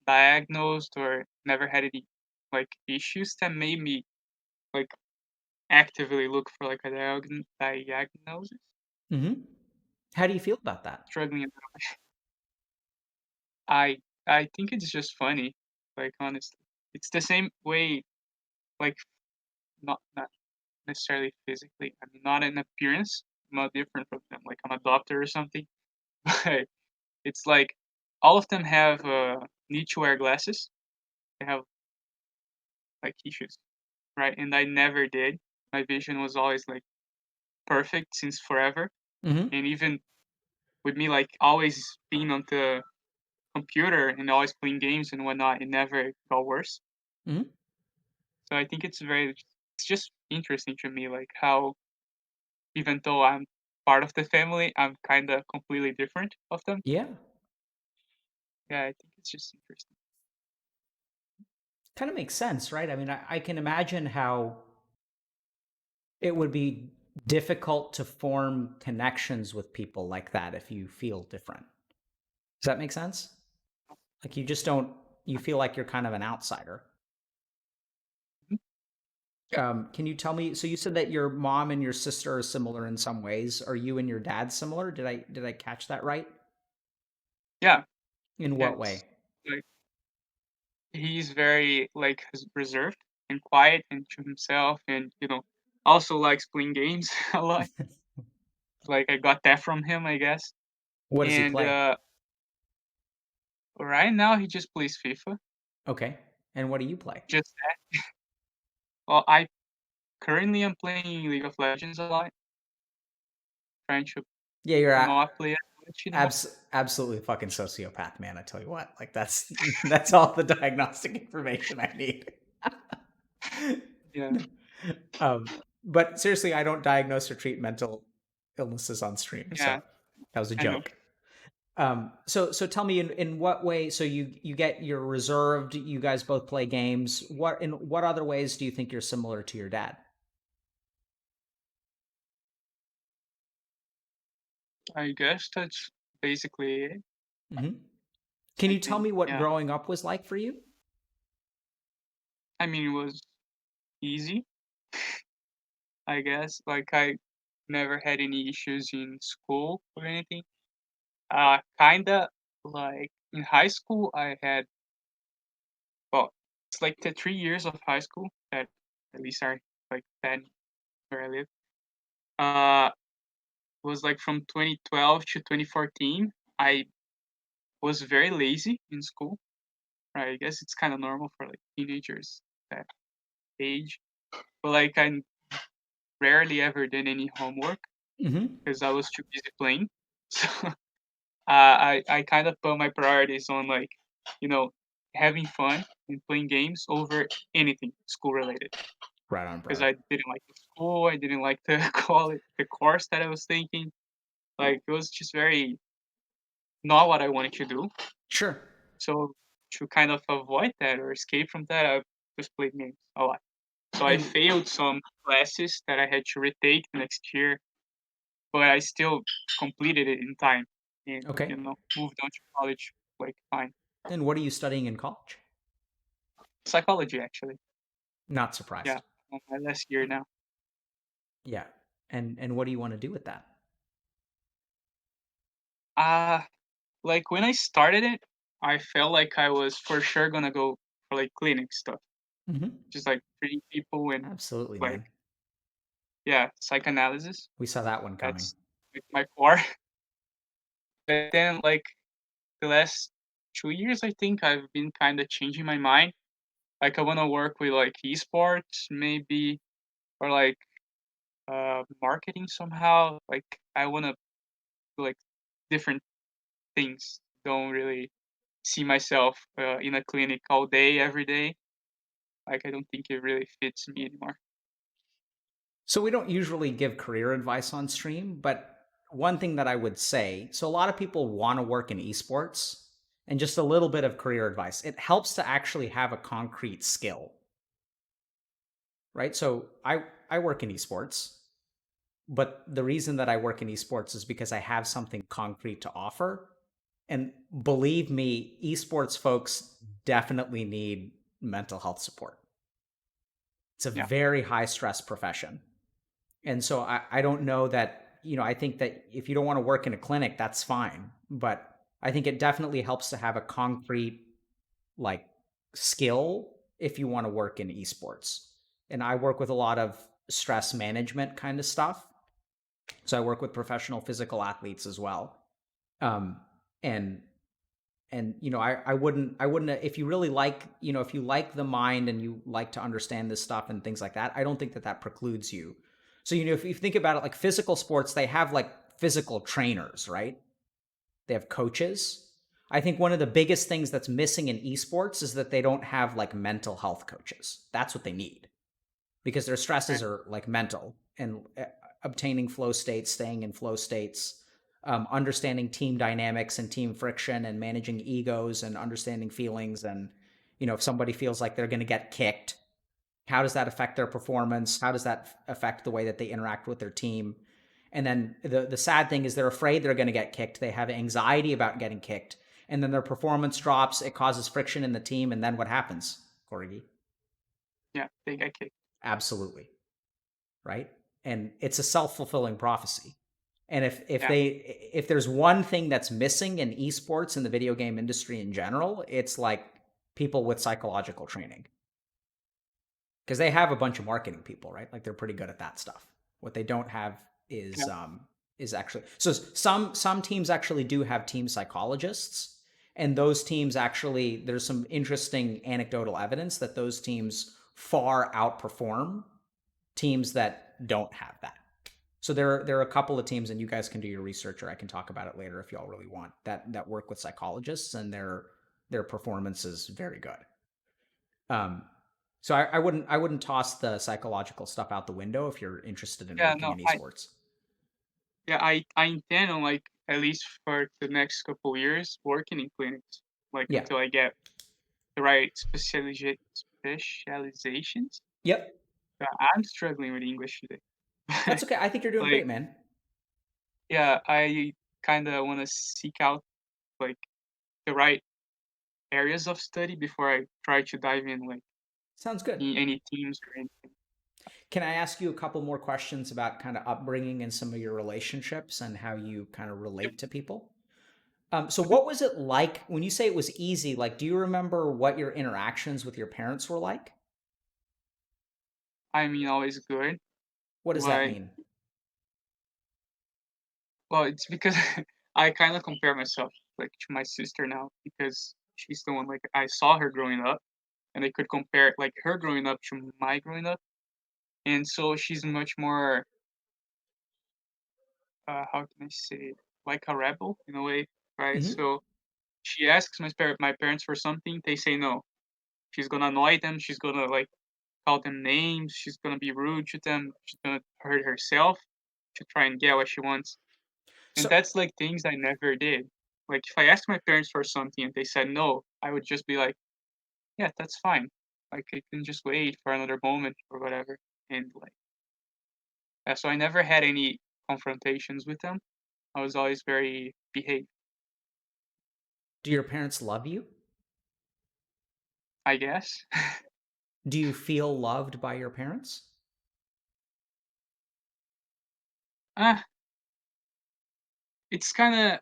diagnosed or never had any like issues that made me like actively look for like a diagnosis. Mm-hmm. How do you feel about that? Struggling. I think it's just funny. Like honestly, it's the same way. Like not necessarily physically. I mean, not in appearance. I'm not different from them. Like I'm a doctor or something. But it's like all of them have need to wear glasses. They have like issues, right? And I never did. My vision was always like perfect since forever. Mm-hmm. And even with me like always being on the computer and always playing games and whatnot, it never got worse. Mm-hmm. So I think it's just interesting to me like how even though I'm part of the family, I'm kind of completely different of them. Yeah. Yeah, I think it's just interesting. Kind of makes sense, right? I mean, I can imagine how it would be difficult to form connections with people like that if you feel different. Does that make sense? Like you just don't, you feel like you're kind of an outsider. Mhm. Yeah, Can you tell me? So you said that your mom and your sister are similar in some ways. Are you and your dad similar? Did I catch that right? yeah, In yeah. what way? It's like he's very like reserved and quiet and to himself, and also likes playing games a lot. Like I got that from him, I guess. What does he And play? right now he just plays FIFA. Okay. And what do you play? Just that. Well, I currently am playing League of Legends a lot, trying to Yeah, you're not play as much. absolutely fucking sociopath, man. I tell you what, like that's that's all the diagnostic information I need. Yeah, um, but seriously, I don't diagnose or treat mental illnesses on stream, yeah, so that was a I know. joke. So tell me in what way? So you get you're reserved. You guys both play games. What other ways do you think you're similar to your dad? I guess that's basically it. Hmm. Can I you tell think. me what Yeah. growing up was like for you? I mean, it was easy, I guess. Like I never had any issues in school or anything. Kinda like in high school, I had well, it's like the 3 years of high school that at least are like 10 where I live. Uh, was like from 2012 to 2014. I was very lazy in school. Right, I guess it's kind of normal for like teenagers that age. But like I rarely ever did any homework Hmm. because I was too busy playing. So I kind of put my priorities on like, you know, having fun and playing games over anything school related. Right on, Because brother. I didn't like the school, I didn't like the call it the course that I was taking. Like it was just very not what I wanted to do. Sure. So to kind of avoid that or escape from that, I just played games a lot. So I And failed some classes that I had to retake next year, but I still completed it in time and, okay. moved on to college like fine. And what are you studying in college? Psychology, actually. Not Yeah, surprised. on my last year now. Yeah. And what do you want to do with that? Uh, like when I started it, I felt like I was for sure gonna go for like clinic stuff, Hmm. just like treating people and Absolutely, like, man. yeah, psychoanalysis. We saw that one coming. That's like my core. But then, like the last 2 years, I think I've been kind of changing my mind. Like I want to work with like esports, maybe, or like marketing somehow. Like I want to do like different things. Don't really see myself in a clinic all day, every day. Like I don't think it really fits me anymore. So we don't usually give career advice on stream, but one thing that I would say, so a lot of people want to work in esports and just a little bit of career advice. It helps to actually have a concrete skill, right? So I work in esports, but the reason that I work in esports is because I have something concrete to offer. And believe me, esports folks definitely need mental health support. It's a Yeah, very high stress profession. And so I don't know that, I think that if you don't want to work in a clinic, that's fine. But I think it definitely helps to have a concrete, like, skill if you want to work in esports. And I work with a lot of stress management kind of stuff. So I work with professional physical athletes as well. Um, and I wouldn't if you really like, if you like the mind and you like to understand this stuff and things like that, I don't think that that precludes you. So if you think about it, like physical sports, they have like physical trainers, right? They have coaches. I think one of the biggest things that's missing in esports is that they don't have like mental health coaches. That's what they need, because their stresses right. are like mental. And obtaining flow states, staying in flow states, understanding team dynamics and team friction, and managing egos and understanding feelings. And if somebody feels like they're going to get kicked, how does that affect their performance? How does that affect the way that they interact with their team? And then the sad thing is they're afraid they're going to get kicked. They have anxiety about getting kicked, and then their performance drops. It causes friction in the team, and then what happens, Corgi? Yeah, they get kicked. Absolutely, right? And it's a self-fulfilling prophecy. And Yeah, if there's one thing that's missing in esports and the video game industry in general, it's like people with psychological training, because they have a bunch of marketing people, right? Like they're pretty good at that stuff. What they don't have yeah, is actually, so some teams actually do have team psychologists, and those teams actually, there's some interesting anecdotal evidence that those teams far outperform teams that don't have that. So there are a couple of teams, and you guys can do your research, or I can talk about it later if y'all really want, that work with psychologists, and their performance is very good. Um, so I wouldn't toss the psychological stuff out the window if you're interested in yeah. working No, in esports. I intend on like at least for the next couple years working in clinics, like Yeah. until I get the right specializations. Yep. I'm struggling with English today. That's okay. I think you're doing Like, great, man. yeah, I kind of want to seek out like the right areas of study before I try to dive in like Sounds good. any teams or anything. Can I ask you a couple more questions about kind of upbringing and some of your relationships and how you kind of Yep. relate to people? So Okay. what was it like when you say it was easy? Like, do you remember what your interactions with your parents were like? I mean, always good. What does that Like, mean? well, it's because I kind of compare myself like to my sister now because she's the one like I saw her growing up and I could compare like her growing up to my growing up. And so she's much more how can I say it? Like a rebel in a way, right? Hmm. So she asks my parents for something, they say no. She's gonna annoy them. She's gonna like call them names. She's gonna be rude to them. She's gonna hurt herself to try and get what she wants. And So that's like things I never did. Like if I asked my parents for something and they said no, I would just be like, yeah, that's fine. Like I can just wait for another moment or whatever. And like yeah, so I never had any confrontations with them. I was always very behaved, do your parents love you? I guess. Do you feel loved by your parents? Ah, it's kind of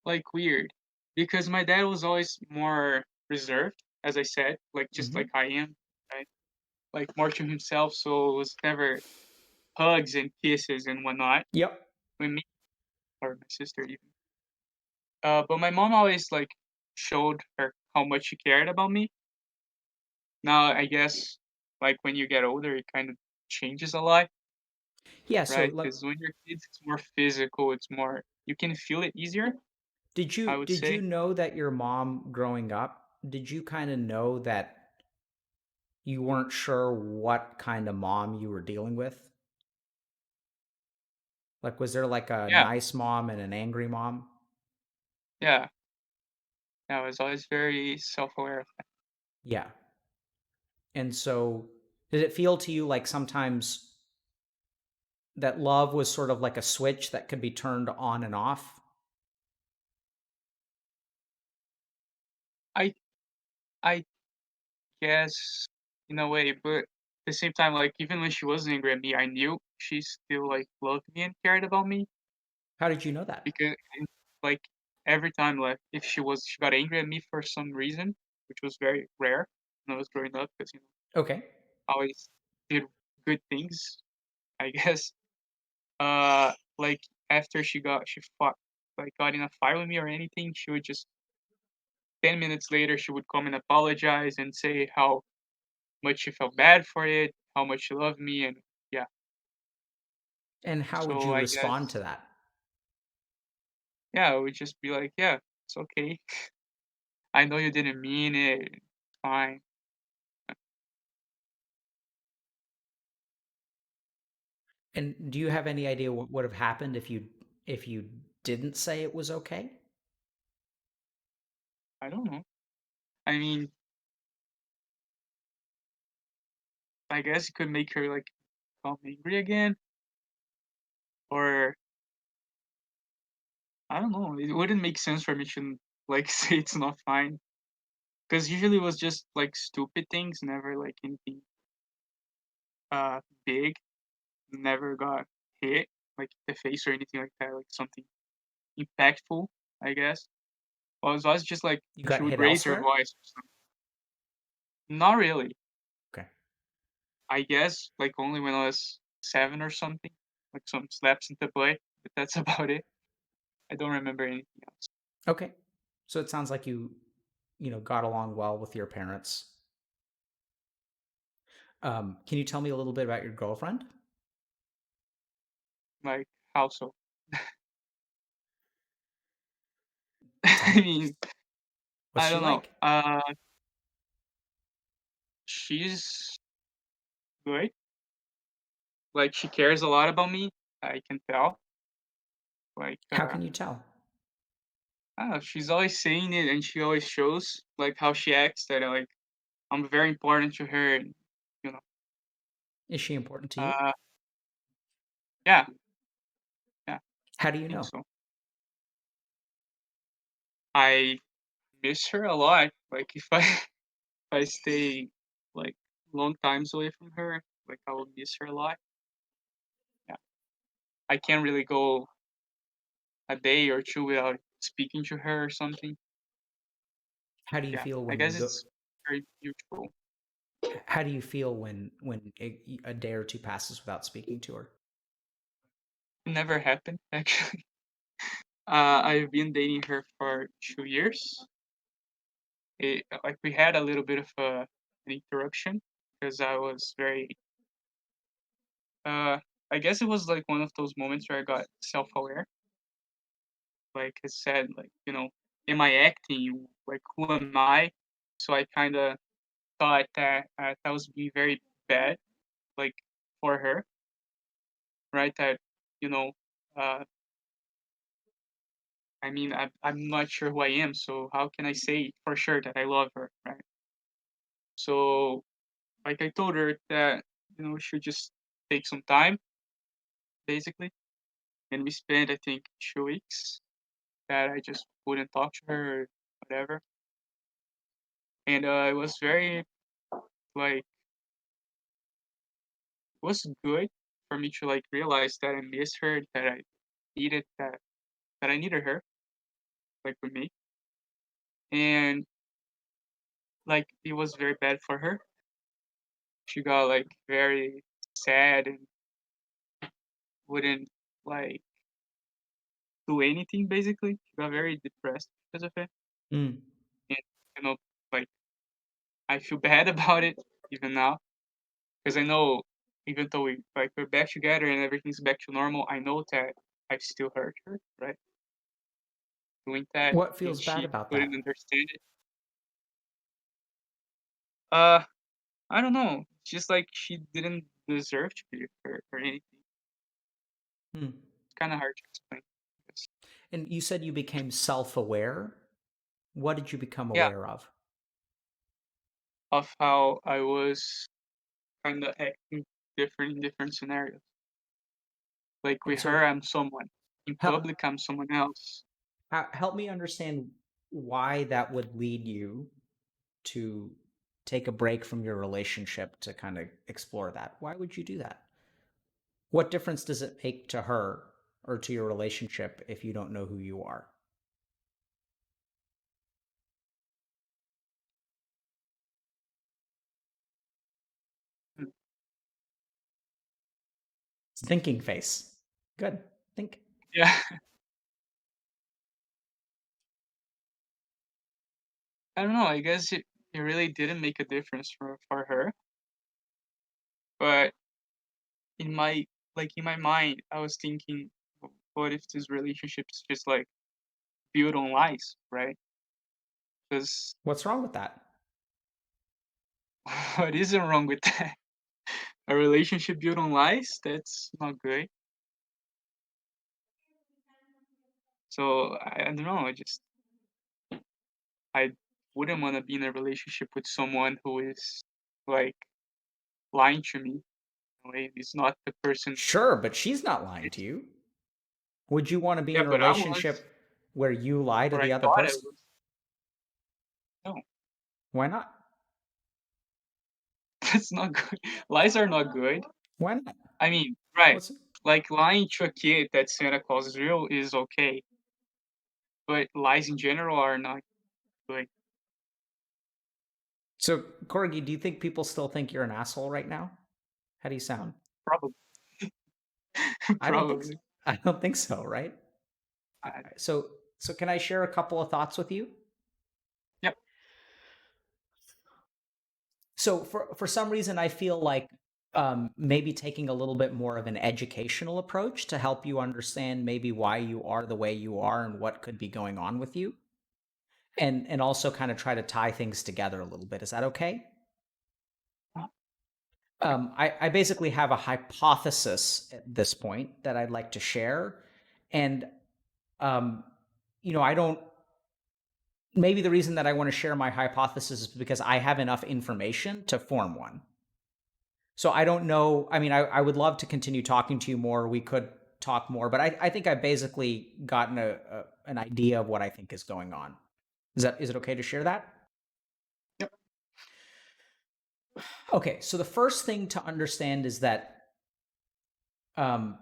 like weird because my dad was always more reserved, as I said, like just Hmm. like I am, right? Like more to himself, so it was never hugs and kisses and whatnot Yep. with me or my sister even. But my mom always like showed her how much she cared about me. Now I guess like when you get older, it kind of changes a lot, Yeah. So, right? like, Because when you're kids, it's more physical. It's more you can feel it easier. did you I would did you say. know that your mom growing up? Did you kind of know that you weren't sure what kind of mom you were dealing with? Like, was there like a Yeah, nice mom and an angry mom? yeah. I was always very self-aware. Yeah. And so, did it feel to you like sometimes that love was sort of like a switch that could be turned on and off? I I guess in a way, but at the same time, like even when she was angry at me, I knew she still like loved me and cared about me How did you know that? because like every time like if she got angry at me for some reason, which was very rare when I was growing up because Okay. I always did good things, I guess. Like after she fought like got in a fight with me or anything, she would just 10 minutes later she would come and apologize and say how much she felt bad for it, how much she loved me, and yeah. And how would So you I respond to guess that? yeah, I would just be like, yeah, it's okay. I know you didn't mean it. It's fine. And do you have any idea what would have happened if you didn't say it was okay? I don't know. I mean, I guess it could make her like become angry again, or I don't know. It wouldn't make sense for me to like say it's not fine, because usually it was just like stupid things, never like anything big. Never got hit like the face or anything like that, like something impactful, I guess. Well, it was just like You she got would hit raise her elsewhere? voice or something. Not really. Okay. I guess like only when I was 7 or something, like some slaps into play, but that's about it. I don't remember anything else. Okay. So it sounds like you got along well with your parents. Can you tell me a little bit about your girlfriend? Like how so? Tell I me. mean, What's I she don't know. like? She's good. Like she cares a lot about me. I can tell. Like How can you tell? I don't know, she's always saying it, and she always shows like how she acts that like I'm very important to her, and you know, Is she important to you? uh, yeah, yeah, I How do you think know? so. I miss her a lot. Like if I if I stay like long times away from her, like I will miss her a lot. Yeah, I can't really go a day or two without speaking to her or something. How do you Yeah, feel I when you guess go it's very mutual. how do you feel when a day or two passes without speaking to her? It never happened actually. I've been dating her for 2 years. Like we had a little bit of an interruption because I was very I guess it was like one of those moments where I got self-aware. Like I said, like am I acting? Like who am I? So I kind of thought that that was being very bad, like for her, right? That you know, uh, I mean, I'm not sure who I am, so how can I say for sure that I love her, right? So like I told her that we should just take some time, basically, and we spent I think 2 weeks that I just wouldn't talk to her or whatever, and it was very like it was good for me to like realize that I missed her, that I needed that I needed her like with me, and like it was very bad for her. She got like very sad and wouldn't like do anything basically. She got very depressed because of it, Mm. and you know like I feel bad about it even now because I know even though we're back together and everything's back to normal, I know that I've still hurt her, right? Doing that, What and feels bad she about couldn't that? understand it. Uh, I don't know. Just like she didn't deserve to be hurt or anything. Hmm. It's kind of hard to explain. Because, And you said you became self-aware. What did you become yeah, aware of? of how I was kind of acting different in different scenarios. Like And with her, so I'm someone. In help public, I'm someone else. help me understand why that would lead you to take a break from your relationship to kind of explore that. Why would you do that? What difference does it make to her or to your relationship if you don't know who you are? Mm. It's thinking face. Good. Think. Yeah, I don't know. I guess it really didn't make a difference for her. But in my mind, I was thinking, what if this relationship is just like built on lies, right? Because What's wrong with that? what isn't wrong with that? a relationship built on lies, that's not good. So I don't know. I wouldn't want to be in a relationship with someone who is like lying to me. It's not the person. Sure, but she's not lying to It's, you. Would you want to be yeah, in a but I was, relationship where you lie to or the I other thought I person? was. No, Why not? that's not good. Lies are not good. Why not? I mean, right? What's Like lying to a kid that Santa Claus is real is okay, but lies in general are not good. so, Corgi, do you think people still think you're an asshole right now? How do you sound? Probably, I don't think so. probably. I don't think so, right? I, So can I share a couple of thoughts with you? yep. So for some reason I feel like maybe taking a little bit more of an educational approach to help you understand maybe why you are the way you are and what could be going on with you, and also kind of try to tie things together a little bit. Is that okay? I basically have a hypothesis at this point that I'd like to share, and um, I don't. Maybe the reason that I want to share my hypothesis is because I have enough information to form one. So I don't know. I mean, I would love to continue talking to you more. We could talk more, but I think I've basically gotten an idea of what I think is going on. Is it okay to share that? Yep. Okay. So the first thing to understand is that um,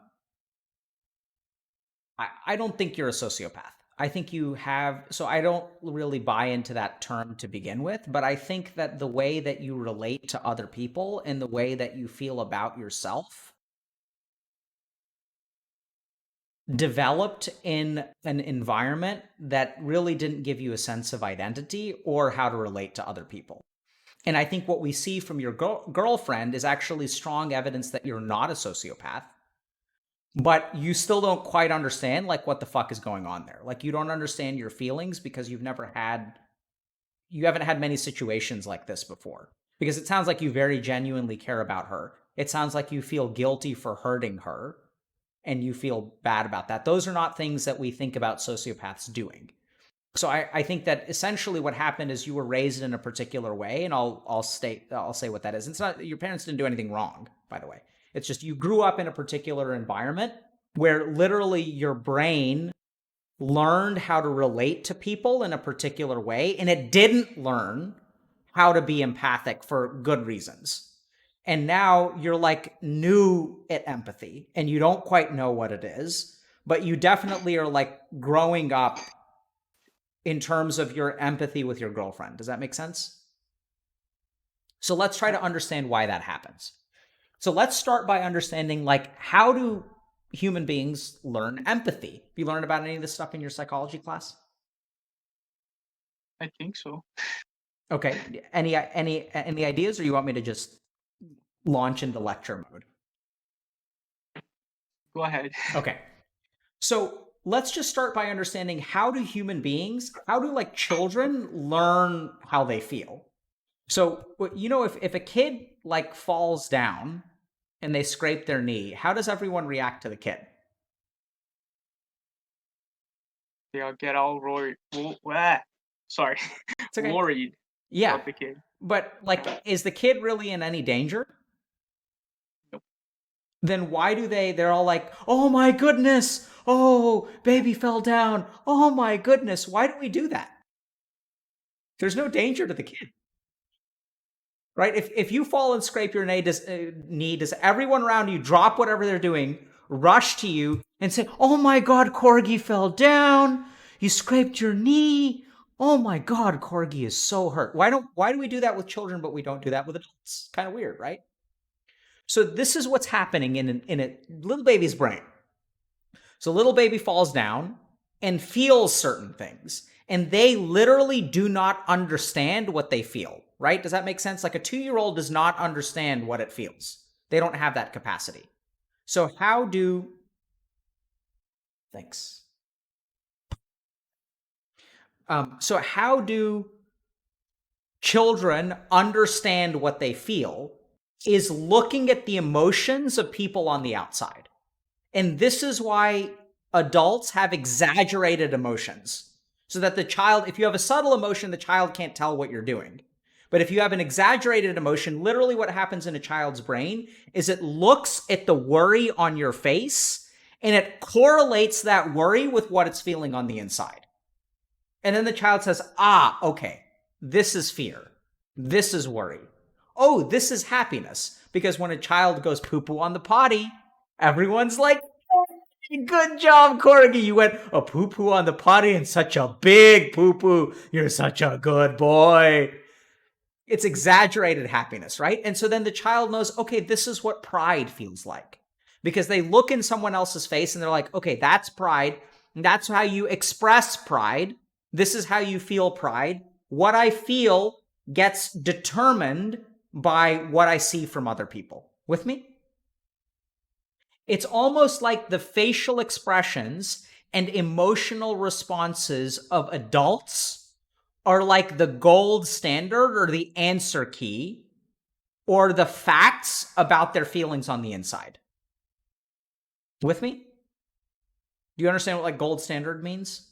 I don't think you're a sociopath. I think you have, so I don't really buy into that term to begin with, but I think that the way that you relate to other people and the way that you feel about yourself developed in an environment that really didn't give you a sense of identity or how to relate to other people. And I think what we see from your girlfriend is actually strong evidence that you're not a sociopath, but you still don't quite understand like what the fuck is going on there. Like you don't understand your feelings because you haven't had many situations like this before. Because it sounds like you very genuinely care about her. It sounds like you feel guilty for hurting her and you feel bad about that. Those are not things that we think about sociopaths doing. So I think that essentially what happened is you were raised in a particular way, and I'll say what that is. It's not your parents didn't do anything wrong, by the way. It's just you grew up in a particular environment where literally your brain learned how to relate to people in a particular way, and it didn't learn how to be empathic for good reasons. And now you're like new at empathy and you don't quite know what it is, but you definitely are like growing up in terms of your empathy with your girlfriend. Does that make sense? So let's try to understand why that happens. So let's start by understanding like how do human beings learn empathy? You learned about any of this stuff in your psychology class? I think so. Okay. Any ideas, or you want me to just launch into lecture mode? Go ahead. Okay. So let's just start by understanding how do human beings, how do like children learn how they feel? So, if a kid like falls down and they scrape their knee, how does everyone react to the kid? They'll get all worried. Sorry, It's okay. worried Yeah. about the kid. But like, is the kid really in any danger? Nope. Then why do they're all like, oh my goodness, oh, baby fell down, oh my goodness. Why do we do that? There's no danger to the kid, right? If you fall and scrape your knee, does everyone around you drop whatever they're doing, rush to you and say, oh my God, Corgi fell down, you scraped your knee, oh my God, Corgi is so hurt. Why do we do that with children, but we don't do that with adults? Kind of weird, right? So this is what's happening in a little baby's brain. So little baby falls down and feels certain things, and they literally do not understand what they feel, right? Does that make sense? Like a 2-year-old does not understand what it feels. They don't have that capacity. So how do thanks. So how do children understand what they feel is looking at the emotions of people on the outside. And this is why adults have exaggerated emotions. So that the child, if you have a subtle emotion, the child can't tell what you're doing. But if you have an exaggerated emotion, literally what happens in a child's brain is it looks at the worry on your face and it correlates that worry with what it's feeling on the inside. And then the child says, ah, okay, this is fear. This is worry. Oh, this is happiness. Because when a child goes poo-poo on the potty, everyone's like, good job, Corgi. You went a poo-poo on the potty and such a big poo-poo. You're such a good boy. It's exaggerated happiness, right? And so then the child knows, okay, this is what pride feels like. Because they look in someone else's face and they're like, okay, that's pride. That's how you express pride. This is how you feel pride. What I feel gets determined by what I see from other people. With me? It's almost like the facial expressions and emotional responses of adults are like the gold standard or the answer key or the facts about their feelings on the inside. With me? Do you understand what like gold standard means?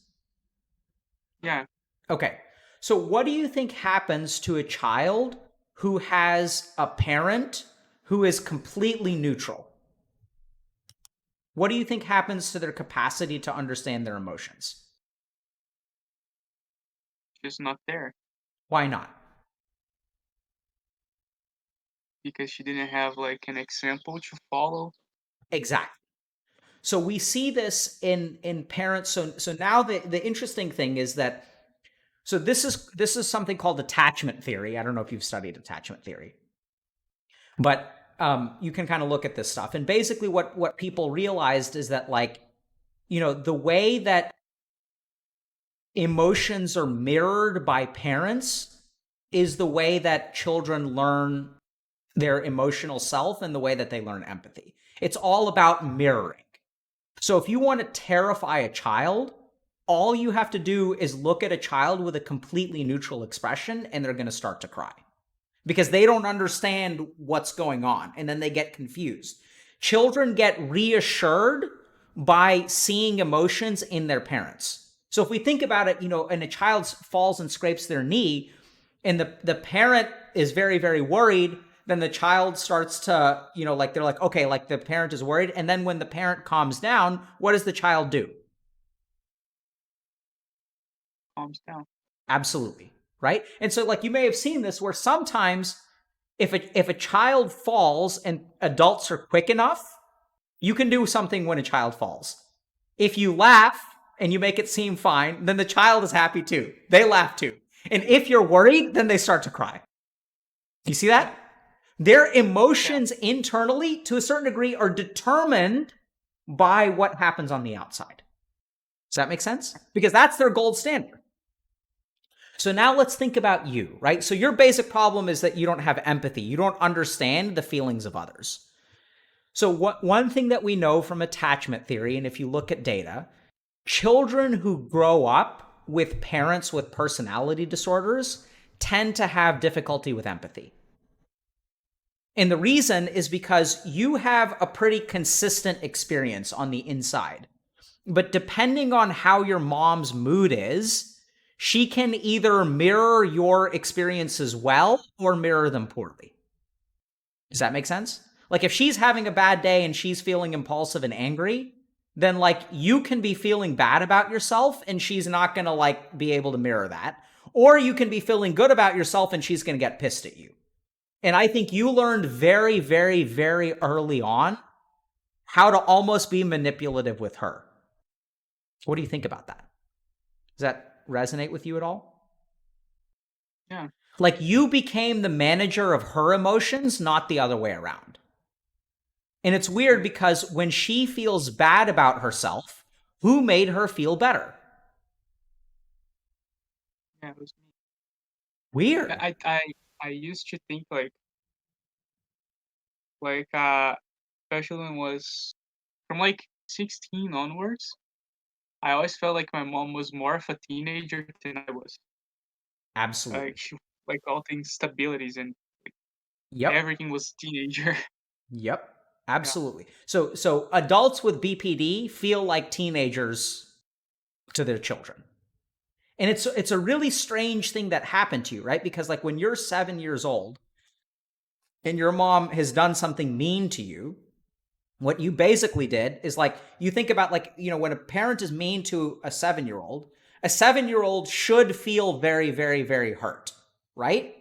Yeah. Okay. So what do you think happens to a child who has a parent who is completely neutral? What do you think happens to their capacity to understand their emotions? Just not there. Why not? Because she didn't have like an example to follow. Exactly. So we see this in parents. So now the interesting thing is that so this is something called attachment theory. I don't know if you've studied attachment theory, but you can kind of look at this stuff. And basically, what people realized is that like the way that emotions are mirrored by parents is the way that children learn their emotional self and the way that they learn empathy. It's all about mirroring. So if you want to terrify a child, all you have to do is look at a child with a completely neutral expression and they're going to start to cry because they don't understand what's going on and then they get confused. Children get reassured by seeing emotions in their parents. So if we think about it, and a child falls and scrapes their knee and the parent is very, very worried, then the child starts to, like they're like, okay, like the parent is worried. And then when the parent calms down, what does the child do? Calms down. Absolutely. Right. And so like you may have seen this where sometimes if a child falls and adults are quick enough, you can do something when a child falls. If you laugh and you make it seem fine, then the child is happy too. They laugh too. And if you're worried, then they start to cry. You see that? Their emotions internally, to a certain degree, are determined by what happens on the outside. Does that make sense? Because that's their gold standard. So now let's think about you, right? So your basic problem is that you don't have empathy. You don't understand the feelings of others. So one thing that we know from attachment theory, and if you look at data, children who grow up with parents with personality disorders tend to have difficulty with empathy. And the reason is because you have a pretty consistent experience on the inside. But depending on how your mom's mood is, she can either mirror your experiences well or mirror them poorly. Does that make sense? Like if she's having a bad day and she's feeling impulsive and angry, then like you can be feeling bad about yourself and she's not going to like be able to mirror that. Or you can be feeling good about yourself and she's going to get pissed at you. And I think you learned very, very, very early on how to almost be manipulative with her. What do you think about that? Does that resonate with you at all? Yeah. Like you became the manager of her emotions, not the other way around. And it's weird because when she feels bad about herself, who made her feel better? Yeah, it was me. Weird. I used to think like especially when I was from like 16 onwards, I always felt like my mom was more of a teenager than I was. Absolutely. She like all things stabilities and Yep. everything was teenager. Yep. Yeah. Absolutely. So adults with BPD feel like teenagers to their children. And it's a really strange thing that happened to you, right? Because like when you're 7 years old and your mom has done something mean to you, what you basically did is like you think about like, when a parent is mean to a 7-year old should feel very, very, very hurt, right?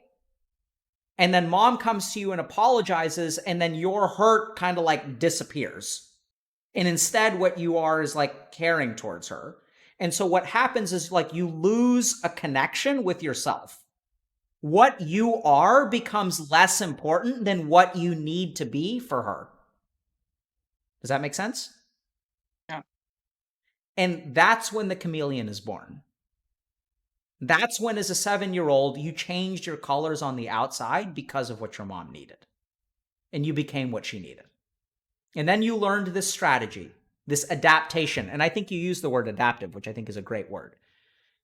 And then mom comes to you and apologizes, and then your hurt kind of like disappears. And instead, what you are is like caring towards her. And so what happens is like you lose a connection with yourself. What you are becomes less important than what you need to be for her. Does that make sense? Yeah. And that's when the chameleon is born. That's when, as a 7-year-old, you changed your colors on the outside because of what your mom needed. And you became what she needed. And then you learned this strategy, this adaptation. And I think you used the word adaptive, which I think is a great word.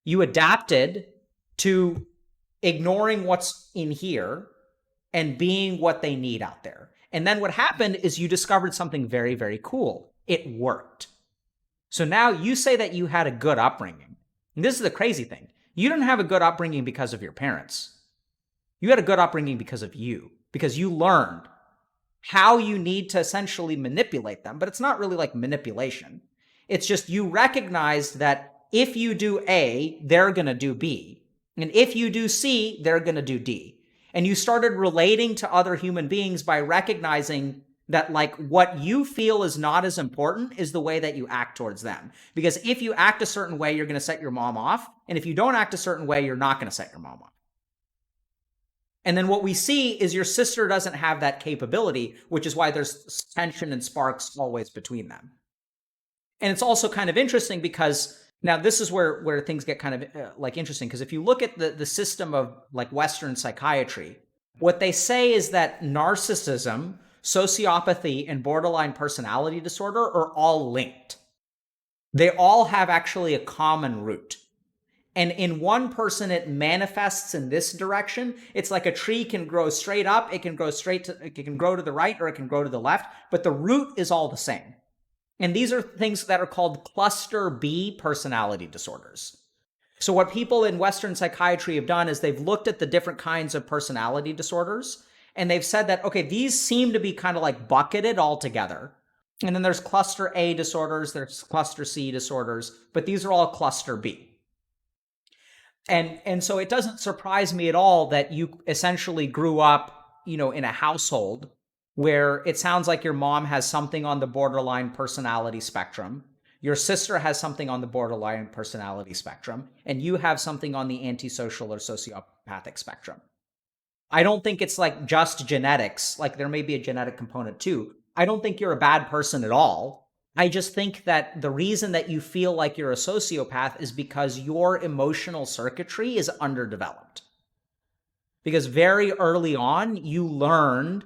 You adapted to ignoring what's in here and being what they need out there. And then what happened is you discovered something very, very cool. It worked. So now you say that you had a good upbringing. And this is the crazy thing. You didn't have a good upbringing because of your parents. You had a good upbringing because of you, because you learned how you need to essentially manipulate them. But it's not really like manipulation. It's just you recognized that if you do A, they're going to do B. And if you do C, they're going to do D. And you started relating to other human beings by recognizing that like what you feel is not as important is the way that you act towards them. Because if you act a certain way, you're going to set your mom off. And if you don't act a certain way, you're not going to set your mom off. And then what we see is your sister doesn't have that capability, which is why there's tension and sparks always between them. And it's also kind of interesting because now this is where things get kind of like interesting. Because if you look at the system of like Western psychiatry, what they say is that narcissism, sociopathy, and borderline personality disorder are all linked. They all have actually a common root. And in one person, it manifests in this direction. It's like a tree can grow straight up. It can grow it can grow to the right, or it can grow to the left, but the root is all the same. And these are things that are called cluster B personality disorders. So what people in Western psychiatry have done is they've looked at the different kinds of personality disorders, and they've said that, okay, these seem to be kind of like bucketed all together. And then there's cluster A disorders, there's cluster C disorders, but these are all cluster B. And so it doesn't surprise me at all that you essentially grew up, in a household where it sounds like your mom has something on the borderline personality spectrum, your sister has something on the borderline personality spectrum, and you have something on the antisocial or sociopathic spectrum. I don't think it's like just genetics. Like there may be a genetic component too. I don't think you're a bad person at all. I just think that the reason that you feel like you're a sociopath is because your emotional circuitry is underdeveloped. Because very early on, you learned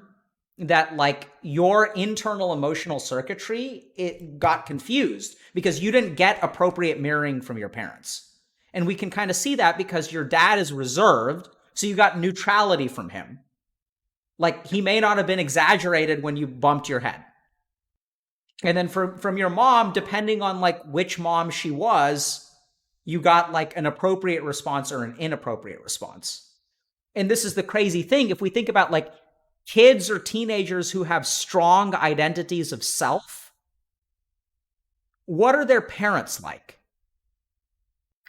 that like your internal emotional circuitry, it got confused because you didn't get appropriate mirroring from your parents. And we can kind of see that because your dad is reserved, so you got neutrality from him. Like he may not have been exaggerated when you bumped your head. And then from your mom, depending on like which mom she was, you got like an appropriate response or an inappropriate response. And this is the crazy thing. If we think about like kids or teenagers who have strong identities of self, what are their parents like?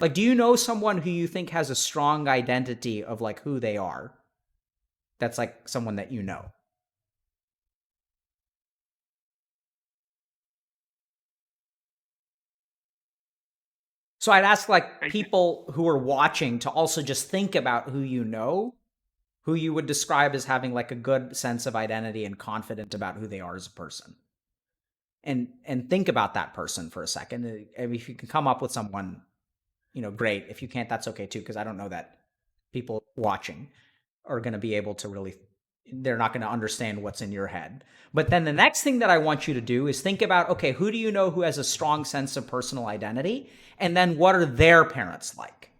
Like, do you know someone who you think has a strong identity of like who they are? That's like someone that you know. So I'd ask like people who are watching to also just think about who you know, who you would describe as having like a good sense of identity and confident about who they are as a person. And think about that person for a second. And if you can come up with someone, great. If you can't, that's okay too, because I don't know that people watching are going to be able to really, they're not going to understand what's in your head. But then the next thing that I want you to do is think about, okay, who do you know who has a strong sense of personal identity? And then what are their parents like?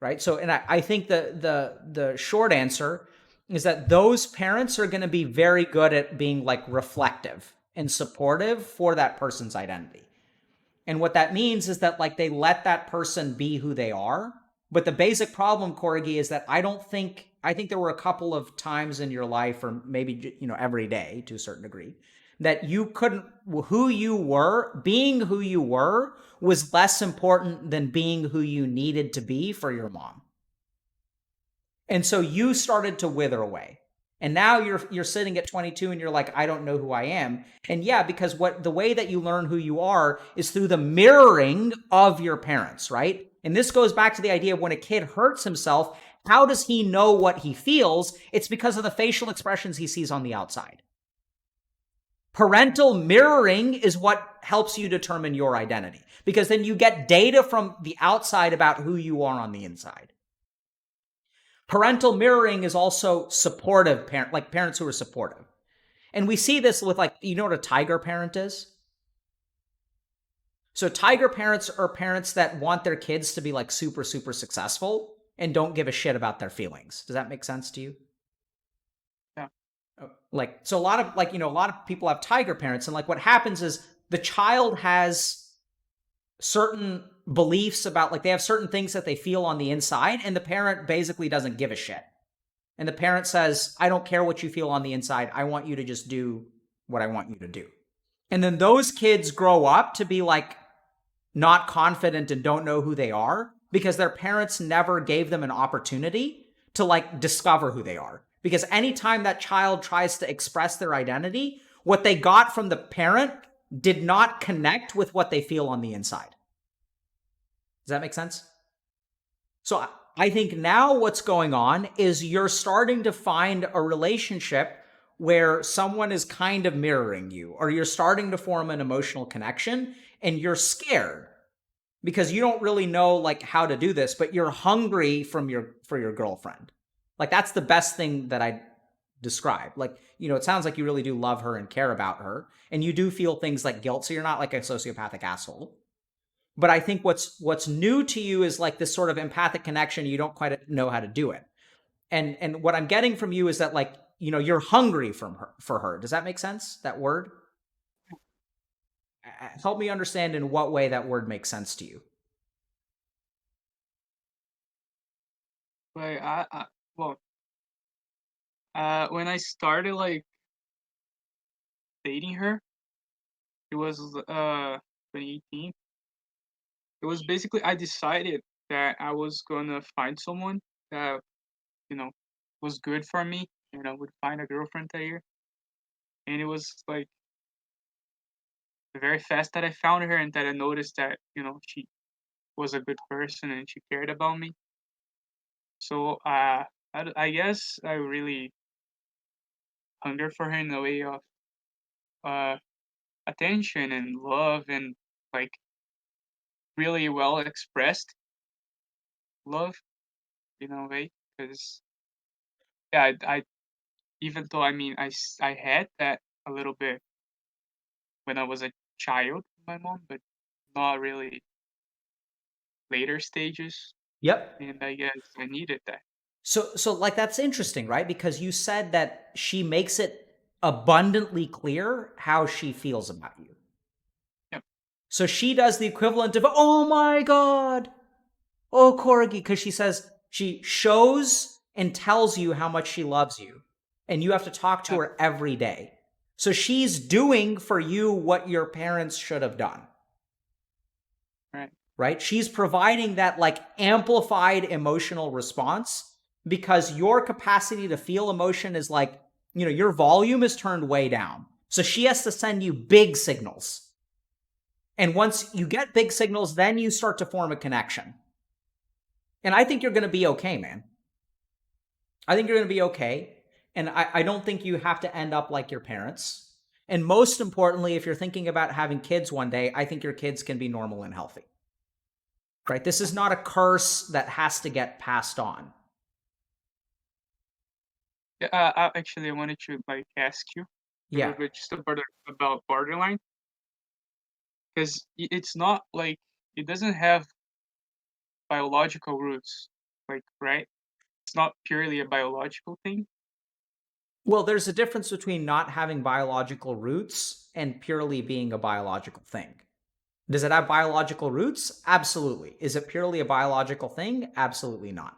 right? So, and I think the short answer is that those parents are going to be very good at being like reflective and supportive for that person's identity. And what that means is that like they let that person be who they are. But the basic problem, Corgi, is that I think there were a couple of times in your life, or maybe every day to a certain degree, that you couldn't who you were, being who you were was less important than being who you needed to be for your mom. And so you started to wither away. And now you're sitting at 22 and you're like, I don't know who I am. And yeah, because what the way that you learn who you are is through the mirroring of your parents, right? And this goes back to the idea of when a kid hurts himself, how does he know what he feels? It's because of the facial expressions he sees on the outside. Parental mirroring is what helps you determine your identity, because then you get data from the outside about who you are on the inside. Parental mirroring is also supportive like parents who are supportive. And we see this with like, you know what a tiger parent is? So tiger parents are parents that want their kids to be like super, super successful and don't give a shit about their feelings. Does that make sense to you? Yeah. Like, so a lot of like, a lot of people have tiger parents, and like what happens is the child has certain beliefs about, like, they have certain things that they feel on the inside, and the parent basically doesn't give a shit. And the parent says, I don't care what you feel on the inside. I want you to just do what I want you to do. And then those kids grow up to be like not confident and don't know who they are because their parents never gave them an opportunity to like discover who they are. Because anytime that child tries to express their identity, what they got from the parent did not connect with what they feel on the inside. Does that make sense? So I think now what's going on is you're starting to find a relationship where someone is kind of mirroring you, or you're starting to form an emotional connection, and you're scared because you don't really know like how to do this, but you're hungry for your girlfriend. Like that's the best thing that I describe. Like, it sounds like you really do love her and care about her, and you do feel things like guilt, so you're not like a sociopathic asshole. But I think what's new to you is like this sort of empathic connection. You don't quite know how to do it. And what I'm getting from you is that like, you're hungry for her. Does that make sense? That word? Help me understand in what way that word makes sense to you. Like well, when I started like dating her, it was 2018. It was basically I decided that I was gonna find someone that you know was good for me, and I would find a girlfriend that year. And it was like very fast that I found her, and that I noticed that she was a good person and she cared about me. So I guess I really hunger for her in a way of uh attention and love, and like really well expressed love, way. Because yeah, I even though I mean I had that a little bit when I was a child with my mom, but not really later stages, Yep. and I guess I needed that. So like that's interesting, right? Because you said that she makes it abundantly clear how she feels about you. Yep. So she does the equivalent of, oh my God, oh Corgi, because she says she shows and tells you how much she loves you. And you have to talk to Yeah. her every day. So she's doing for you what your parents should have done. Right. Right? She's providing that like amplified emotional response because your capacity to feel emotion is like, your volume is turned way down. So she has to send you big signals. And once you get big signals, then you start to form a connection. And I think you're going to be okay, man. I think you're going to be okay. And I don't think you have to end up like your parents. And most importantly, if you're thinking about having kids one day, I think your kids can be normal and healthy. Right? This is not a curse that has to get passed on. Yeah. Actually, I wanted to like ask you a Yeah. little bit just about borderline, because it's not like it doesn't have biological roots. like, right? It's not purely a biological thing. Well, there's a difference between not having biological roots and purely being a biological thing. Does it have biological roots? Absolutely. Is it purely a biological thing? Absolutely not.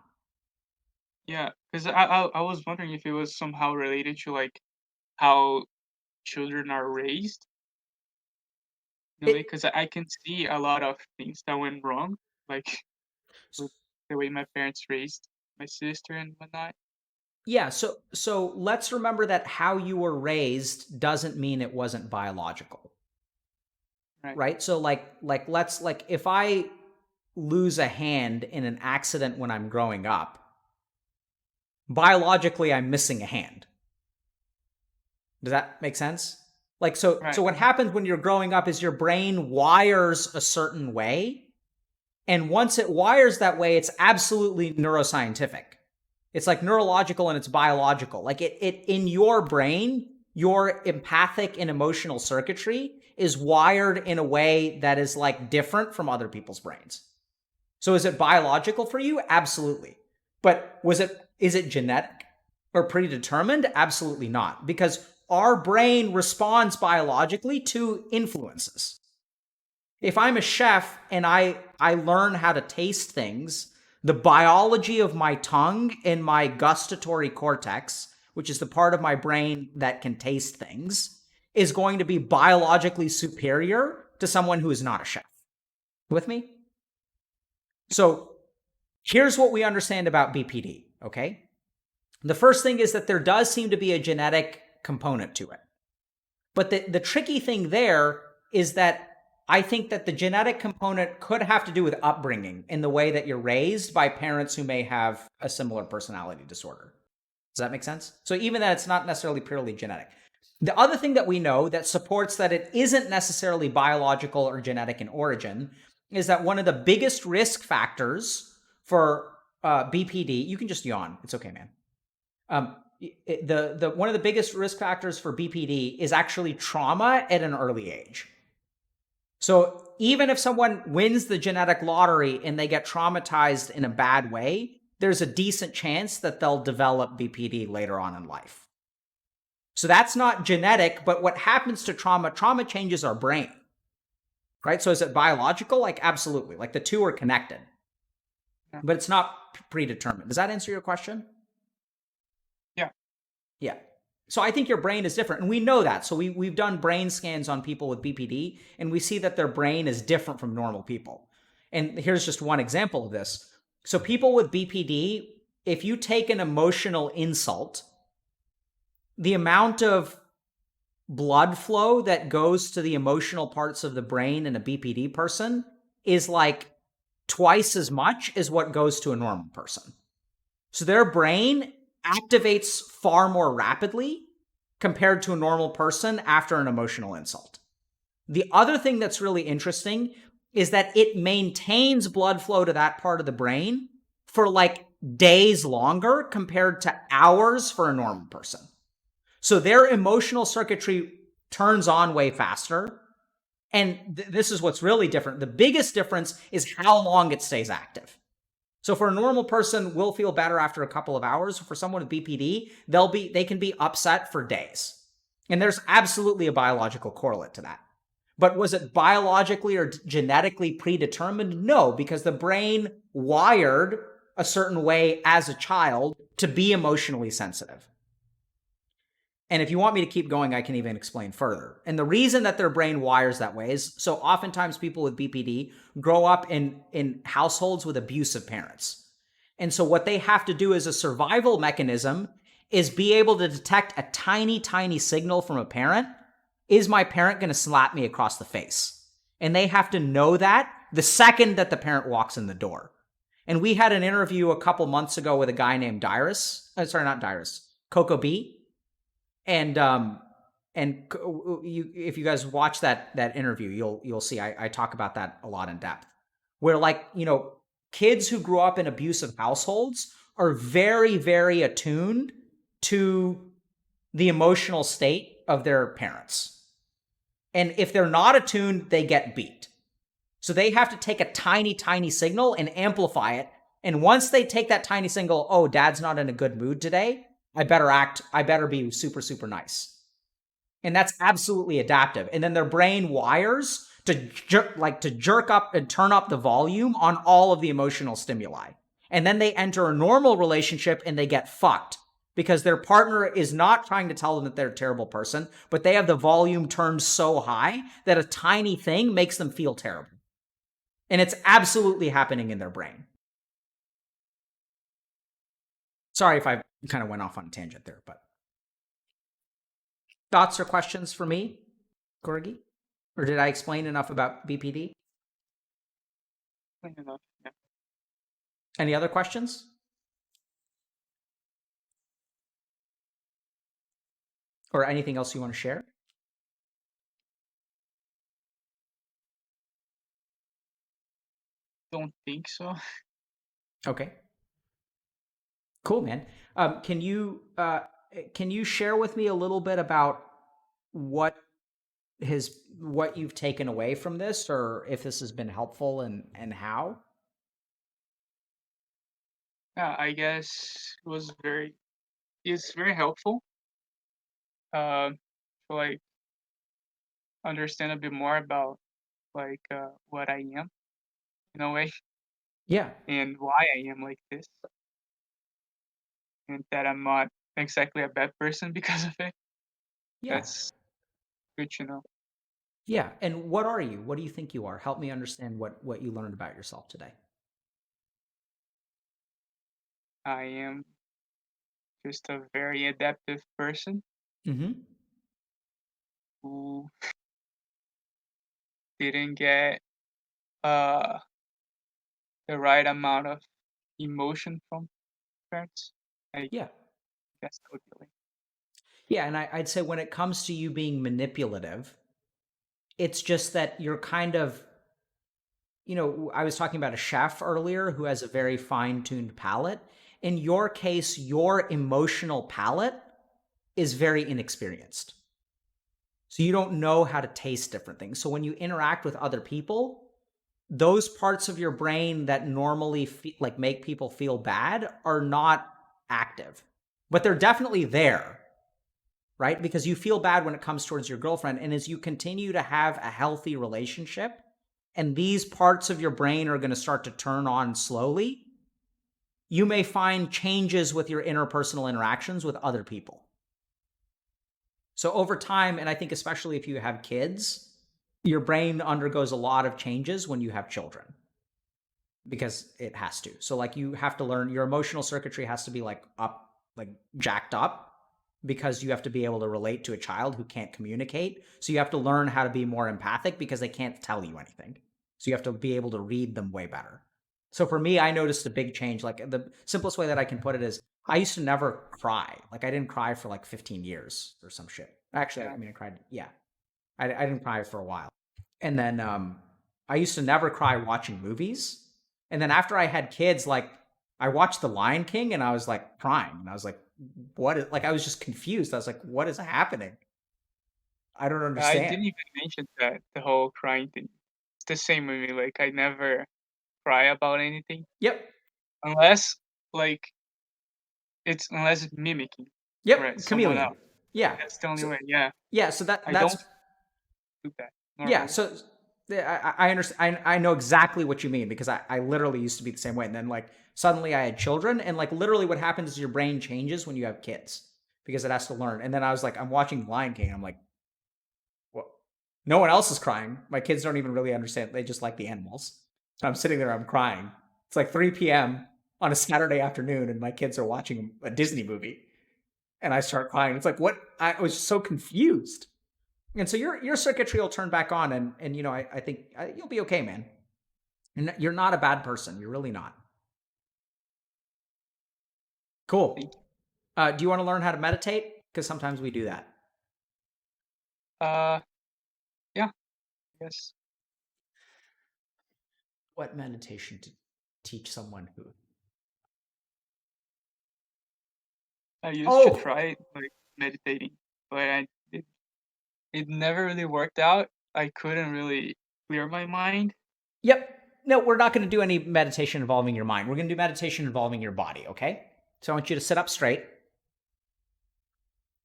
Yeah, because I was wondering if it was somehow related to like how children are raised in a way, It, because I can see a lot of things that went wrong, like with the way my parents raised my sister and whatnot. yeah, so let's remember that how you were raised doesn't mean it wasn't biological, Right. right? So like if I lose a hand in an accident when I'm growing up, biologically I'm missing a hand. Does that make sense? Like so Right. what happens when you're growing up is your brain wires a certain way, and once it wires that way, it's absolutely neuroscientific. It's like neurological and it's biological. Like it in your brain, your empathic and emotional circuitry is wired in a way that is like different from other people's brains. So is it biological for you? Absolutely. But is it genetic or predetermined? Absolutely not. Because our brain responds biologically to influences. If I'm a chef and I learn how to taste things, the biology of my tongue and my gustatory cortex, which is the part of my brain that can taste things, is going to be biologically superior to someone who is not a chef. With me? So here's what we understand about BPD, okay? The first thing is that there does seem to be a genetic component to it. But the tricky thing there is that I think that the genetic component could have to do with upbringing in the way that you're raised by parents who may have a similar personality disorder. Does that make sense? So even that it's not necessarily purely genetic. The other thing that we know that supports that it isn't necessarily biological or genetic in origin is that one of the biggest risk factors for BPD, you can just yawn. It's okay, man. The one of the biggest risk factors for BPD is actually trauma at an early age. So even if someone wins the genetic lottery and they get traumatized in a bad way, there's a decent chance that they'll develop BPD later on in life. So that's not genetic, but what happens to trauma changes our brain, right? So is it biological? Like absolutely, like the two are connected, Yeah. but it's not predetermined. Does that answer your question? Yeah. Yeah. So I think your brain is different. And we know that. So we've done brain scans on people with BPD, and we see that their brain is different from normal people. And here's just one example of this. So people with BPD, if you take an emotional insult, the amount of blood flow that goes to the emotional parts of the brain in a BPD person is like twice as much as what goes to a normal person. So their brain activates far more rapidly compared to a normal person after an emotional insult. The other thing that's really interesting is that it maintains blood flow to that part of the brain for like days longer compared to hours for a normal person. So their emotional circuitry turns on way faster. And this is what's really different. The biggest difference is how long it stays active. So for a normal person, we'll feel better after a couple of hours. For someone with BPD, they can be upset for days. And there's absolutely a biological correlate to that. But was it biologically or genetically predetermined? No, because the brain wired a certain way as a child to be emotionally sensitive. And if you want me to keep going, I can even explain further. And the reason that their brain wires that way is so oftentimes people with BPD grow up in households with abusive parents. And so what they have to do as a survival mechanism is be able to detect a tiny, tiny signal from a parent. Is my parent going to slap me across the face? And they have to know that the second that the parent walks in the door. And we had an interview a couple months ago with a guy named Coco B. And if you guys watch that interview, you'll see I talk about that a lot in depth. Where like, kids who grew up in abusive households are very, very attuned to the emotional state of their parents. And if they're not attuned, they get beat. So they have to take a tiny, tiny signal and amplify it And once they take that tiny single, oh, dad's not in a good mood today, I better be super, super nice. And that's absolutely adaptive. And then their brain wires to jerk up and turn up the volume on all of the emotional stimuli. And then they enter a normal relationship and they get fucked because their partner is not trying to tell them that they're a terrible person, but they have the volume turned so high that a tiny thing makes them feel terrible. And it's absolutely happening in their brain. Sorry if I kind of went off on a tangent there, but thoughts or questions for me, Gorgie? Or did I explain enough about BPD? Enough. Yeah. Any other questions? Or anything else you want to share? Don't think so. Okay. Cool, man. Can you share with me a little bit about what what you've taken away from this, or if this has been helpful and how? Yeah, I guess it's very helpful. To like understand a bit more about what I am in a way Yeah. and why I am like this, and that I'm not exactly a bad person because of it. Yeah. That's good to know. Yeah. And what are you? What do you think you are? Help me understand what you learned about yourself today. I am just a very adaptive person Mm-hmm. who didn't get uh the right amount of emotion from parents. I Yeah. guess that would be like, Yeah. And I'd say when it comes to you being manipulative, it's just that you're kind of, I was talking about a chef earlier who has a very fine tuned palate. In your case, your emotional palate is very inexperienced. So you don't know how to taste different things. So when you interact with other people, those parts of your brain that normally make people feel bad are not active, but they're definitely there, right? Because you feel bad when it comes towards your girlfriend. And as you continue to have a healthy relationship, and these parts of your brain are going to start to turn on slowly, you may find changes with your interpersonal interactions with other people. So over time, and I think especially if you have kids, your brain undergoes a lot of changes when you have children because it has to. So like you have to learn your emotional circuitry has to be like jacked up because you have to be able to relate to a child who can't communicate. So you have to learn how to be more empathic because they can't tell you anything. So you have to be able to read them way better. So for me, I noticed a big change. Like the simplest way that I can put it is I used to never cry. Like I didn't cry for like 15 years or some shit. Actually, yeah. I mean, I cried. Yeah. I didn't cry for a while. And then I used to never cry watching movies. And then after I had kids, like I watched The Lion King and I was like crying. And I was like, what is, like, I was just confused. I was like, what is happening? I don't I understand. didn't even mention that the whole crying thing. It's the same with me. Like I never cry about anything Yep. unless like unless it's mimicking, right? Yep. Someone Chameleon. else. Yeah. That's the only So, way. Yeah, yeah. So I that's, don't do that yeah. normally. So I understand. I know exactly what you mean because I literally used to be the same way. And then like suddenly I had children and like literally what happens is your brain changes when you have kids because it has to learn. And then I was like, I'm watching Lion King. I'm like, well, no one else is crying. My kids don't even really understand. They just like the animals. So I'm sitting there, I'm crying. It's like 3 p.m. on a Saturday afternoon, and my kids are watching a Disney movie. And I start crying. It's like, what? I was so confused. And so your circuitry will turn back on, and I think you'll be okay, man. And you're not a bad person. You're really not. Thank Cool. Do you want to learn how to meditate? Because sometimes we do that. you. Yeah, yes. What meditation to teach someone who? I used to Oh, try like meditating, but it never really worked out. I couldn't really clear my mind. yep. no, we're not going to do any meditation involving your mind. We're going to do meditation involving your body, okay? So I want you to sit up straight.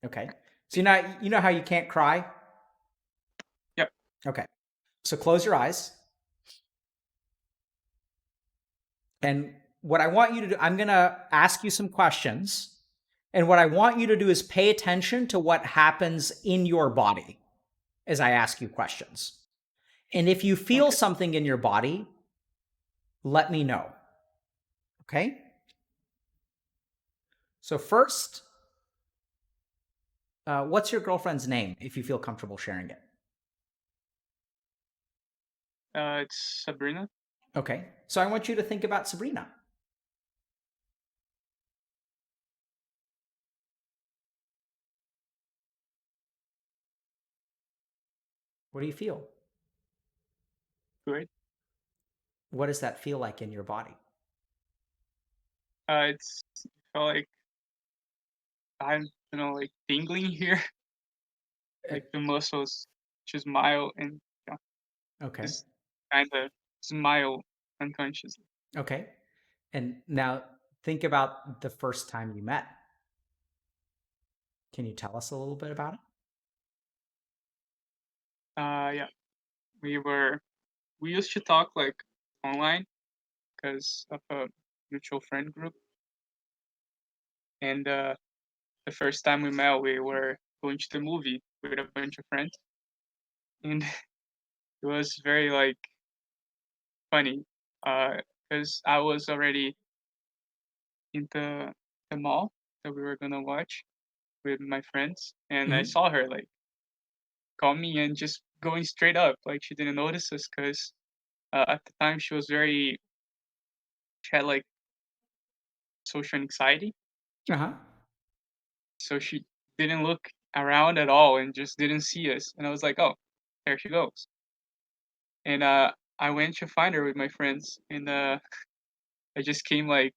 Okay. So you know how you can't cry? Yep. Okay. So close your eyes. And what I want you to do, I'm going to ask you some questions. And what I want you to do is pay attention to what happens in your body as I ask you questions. And if you feel Okay. something in your body, let me know. Okay? So first, what's your girlfriend's name if you feel comfortable sharing it? It's Sabrina. Okay. So I want you to think about Sabrina. What do you feel? Good. What does that feel like in your body? It's felt like I'm, like tingling here, Uh, like the muscles just smile and Okay. just kind of smile unconsciously. Okay. And now think about the first time you met. Can you tell us a little bit about it? Yeah, we used to talk like online because of a mutual friend group, and the first time we met, we were going to the movie with a bunch of friends, and it was very like funny, because I was already in the mall that we were gonna watch with my friends, and I Mm-hmm. saw her like call me and just going straight up, like she didn't notice us because at the time she had like social anxiety, Uh-huh. so she didn't look around at all and just didn't see us, and I was like, oh, there she goes, and I went to find her with my friends, and I just came like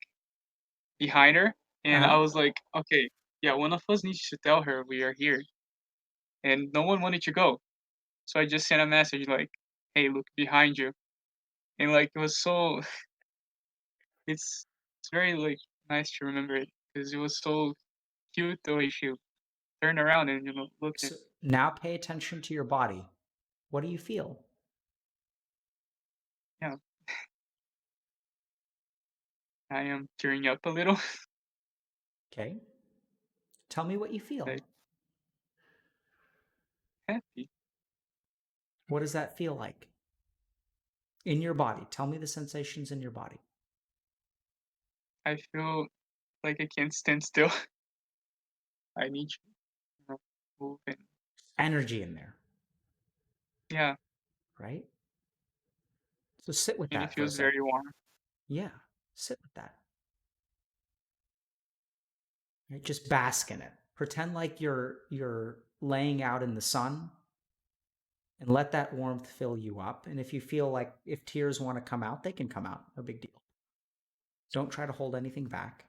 behind her, and I Uh-huh. was like, okay, yeah, one of us needs to tell her we are here, and no one wanted to go. So I just sent a message like, "Hey, look behind you," and like it was so it's it's very like nice to remember it because it was so cute the way she turned around and looked at So now pay attention to your body. What do you feel? yeah. I am tearing up a little. Okay. Tell me what you feel. Like happy. What does that feel like in your body? Tell me the sensations in your body. I feel like I can't stand still. I need to move and Energy in there, yeah, right? So sit with and it that for a feels second. very warm. Yeah, sit with that. Right? Just bask in it. Pretend like you're laying out in the sun and let that warmth fill you up. And if you feel like if tears want to come out, they can come out. No big deal. Don't try to hold anything back.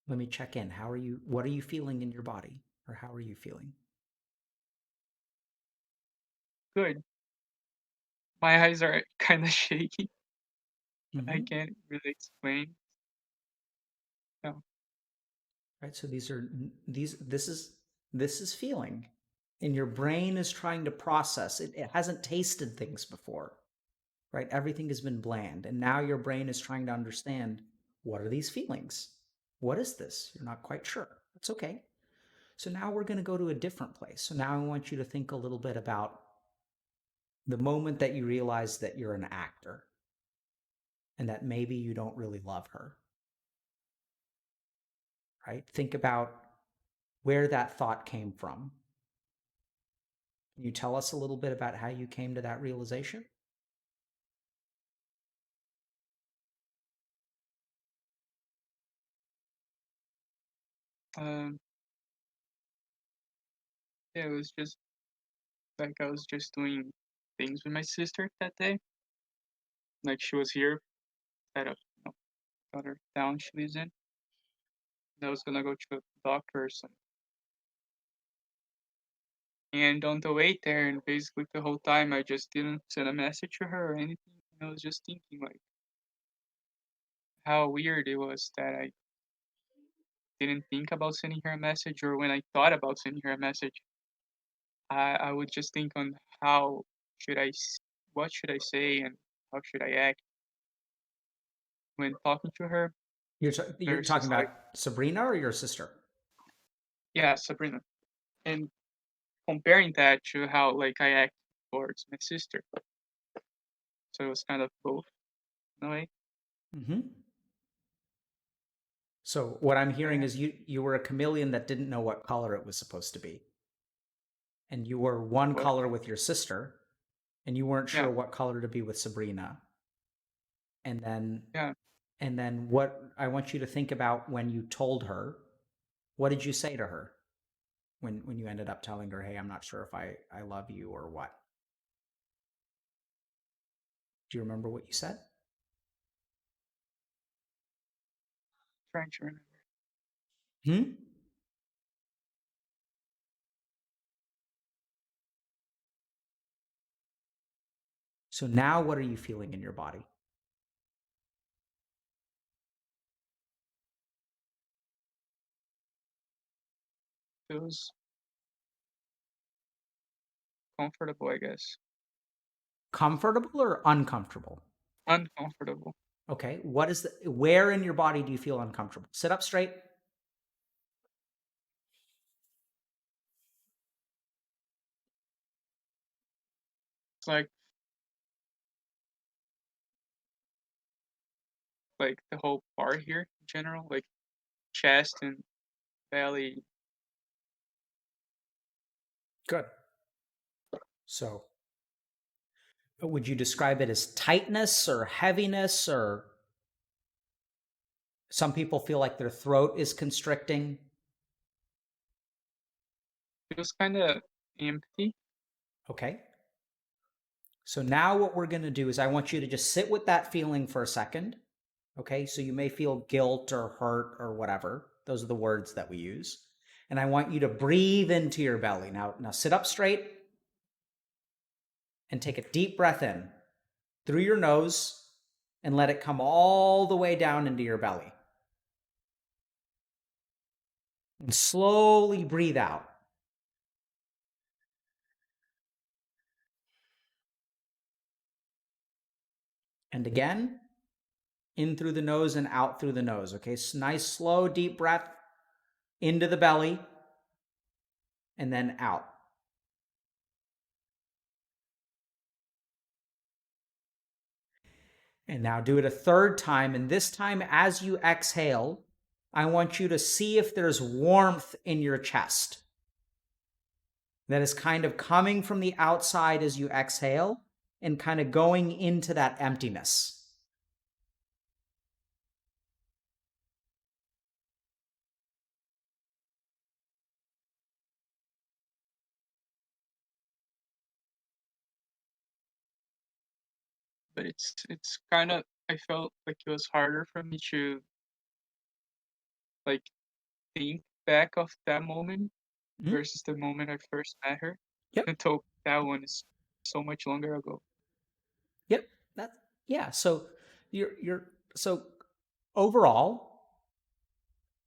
Let me check in. How are you? What are you feeling in your body? Or how are you feeling? Good. My eyes are kind of shaky. I Mm-hmm. can't really explain. No. Right. So this is feeling. And your brain is trying to process it. It hasn't tasted things before. Right? Everything has been bland. And now your brain is trying to understand, what are these feelings? What is this? You're not quite sure. That's okay. So now we're going to go to a different place. So now I want you to think a little bit about the moment that you realize that you're an actor and that maybe you don't really love her, right? Think about where that thought came from. Can you tell us a little bit about how you came to that realization? Um. Yeah, it was just like I was just doing things with my sister that day. Like she was here at a other town she lives in. And I was gonna go to a doctor or something. And on the way there, and basically the whole time, I just didn't send a message to her or anything. I was just thinking like how weird it was that I didn't think about sending her a message, or when I thought about sending her a message, I would just think on how should what should I say and how should I act when talking to her You're talking versus like, about Sabrina or your sister? yeah, Sabrina, and comparing that to how like I act towards my sister. So it was kind of both in a way. Mm-hmm. So what I'm hearing And is you were a chameleon that didn't know what color it was supposed to be, and you were one what? color with your sister, and you weren't Yeah, sure what color to be with Sabrina. And then yeah. what I want you to think about when you told her, what did you say to her when you ended up telling her, "Hey, I'm not sure if I love you," or what? Do you remember what you said? Trying to remember. Hmm? So now what are you feeling in your body? Feels comfortable, I guess. Comfortable or uncomfortable? Uncomfortable. Okay. Where in your body do you feel uncomfortable? Sit up straight. It's like the whole part here in general, like chest and belly. Good. So would you describe it as tightness or heaviness, or some people feel like their throat is constricting? Feels kind of empty. Okay. So now what we're going to do is I want you to just sit with that feeling for a second. Okay. So you may feel guilt or hurt or whatever. Those are the words that we use. And I want you to breathe into your belly. Now sit up straight and take a deep breath in through your nose and let it come all the way down into your belly. And slowly breathe out. And again, in through the nose and out through the nose. Okay, so nice, slow, deep breath into the belly and then out. And now do it a third time. And this time, as you exhale, I want you to see if there's warmth in your chest that is kind of coming from the outside as you exhale and kind of going into that emptiness. But it's kind of, I felt like it was harder for me to like think back of that moment Mhm. versus the moment I first met her. Yep. Until that one is so much longer ago. Yep. That yeah. So you're so overall,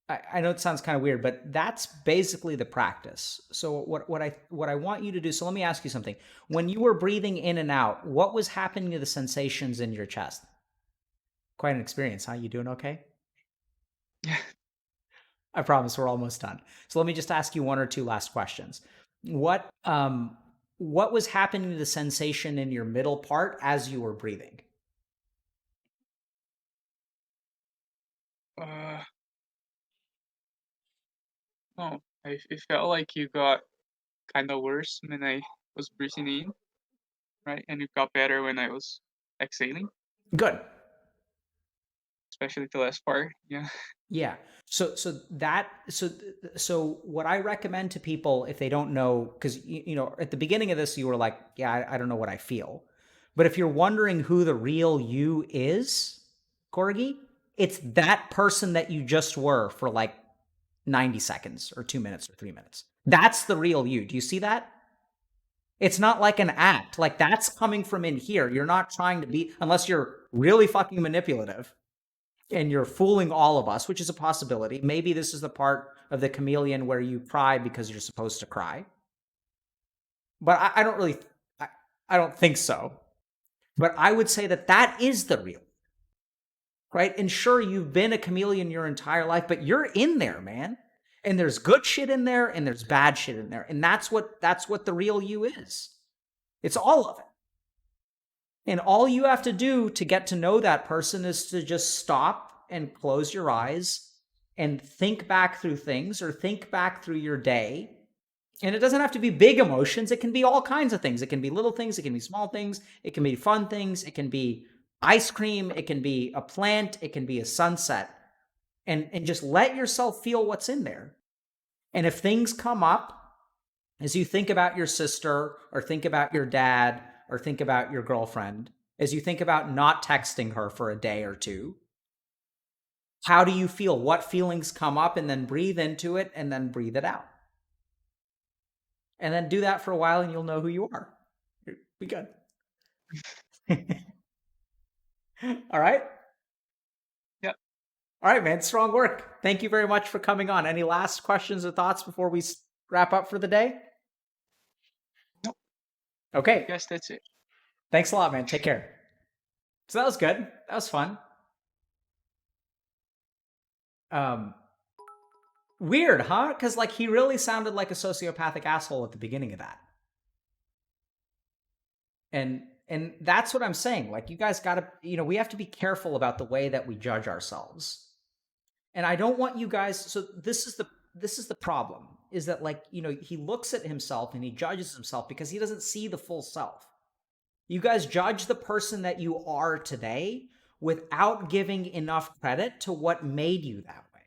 I know it sounds kind of weird, but that's basically the practice. So what I want you to do. So let me ask you something. When you were breathing in and out, what was happening to the sensations in your chest? Quite an experience, huh? You doing okay? I promise we're almost done. So let me just ask you one or two last questions. What was happening to the sensation in your middle part as you were breathing? uh, no, it felt like you got kind of worse when I was breathing in, right? And it got better when I was exhaling, Good. especially the last part. Yeah. Yeah. So what I recommend to people if they don't know, because at the beginning of this you were like, yeah, I don't know what I feel, but if you're wondering who the real you is, Corgi, it's that person that you just were for like 90 seconds or 2 minutes or 3 minutes. That's the real you. Do you see that? It's not like an act. Like that's coming from in here. You're not trying to be, unless you're really fucking manipulative and you're fooling all of us, which is a possibility. Maybe this is the part of the chameleon where you cry because you're supposed to cry. But I don't really, I don't think so. But I would say that that is the real, right? And sure, you've been a chameleon your entire life, but you're in there, man. And there's good shit in there and there's bad shit in there. And that's what the real you is. It's all of it. And all you have to do to get to know that person is to just stop and close your eyes and think back through things or think back through your day. And it doesn't have to be big emotions. It can be all kinds of things. It can be little things. It can be small things. It can be fun things. It can be ice cream. It can be a plant. It can be a sunset. And just let yourself feel what's in there. And if things come up as you think about your sister or think about your dad or think about your girlfriend, as you think about not texting her for a day or two, how do you feel? What feelings come up? And then breathe into it and then breathe it out. And then do that for a while and you'll know who you are. Be good. All right. Yep. All right, man. Strong work. Thank you very much for coming on. Any last questions or thoughts before we wrap up for the day? Nope. Okay. I guess that's it. Thanks a lot, man. Take care. So that was good. That was fun. Weird, huh? Because like he really sounded like a sociopathic asshole at the beginning of that. And that's what I'm saying. Like you guys gotta, we have to be careful about the way that we judge ourselves. And I don't want you guys, so this is the problem, is that like, he looks at himself and he judges himself because he doesn't see the full self. You guys judge the person that you are today without giving enough credit to what made you that way.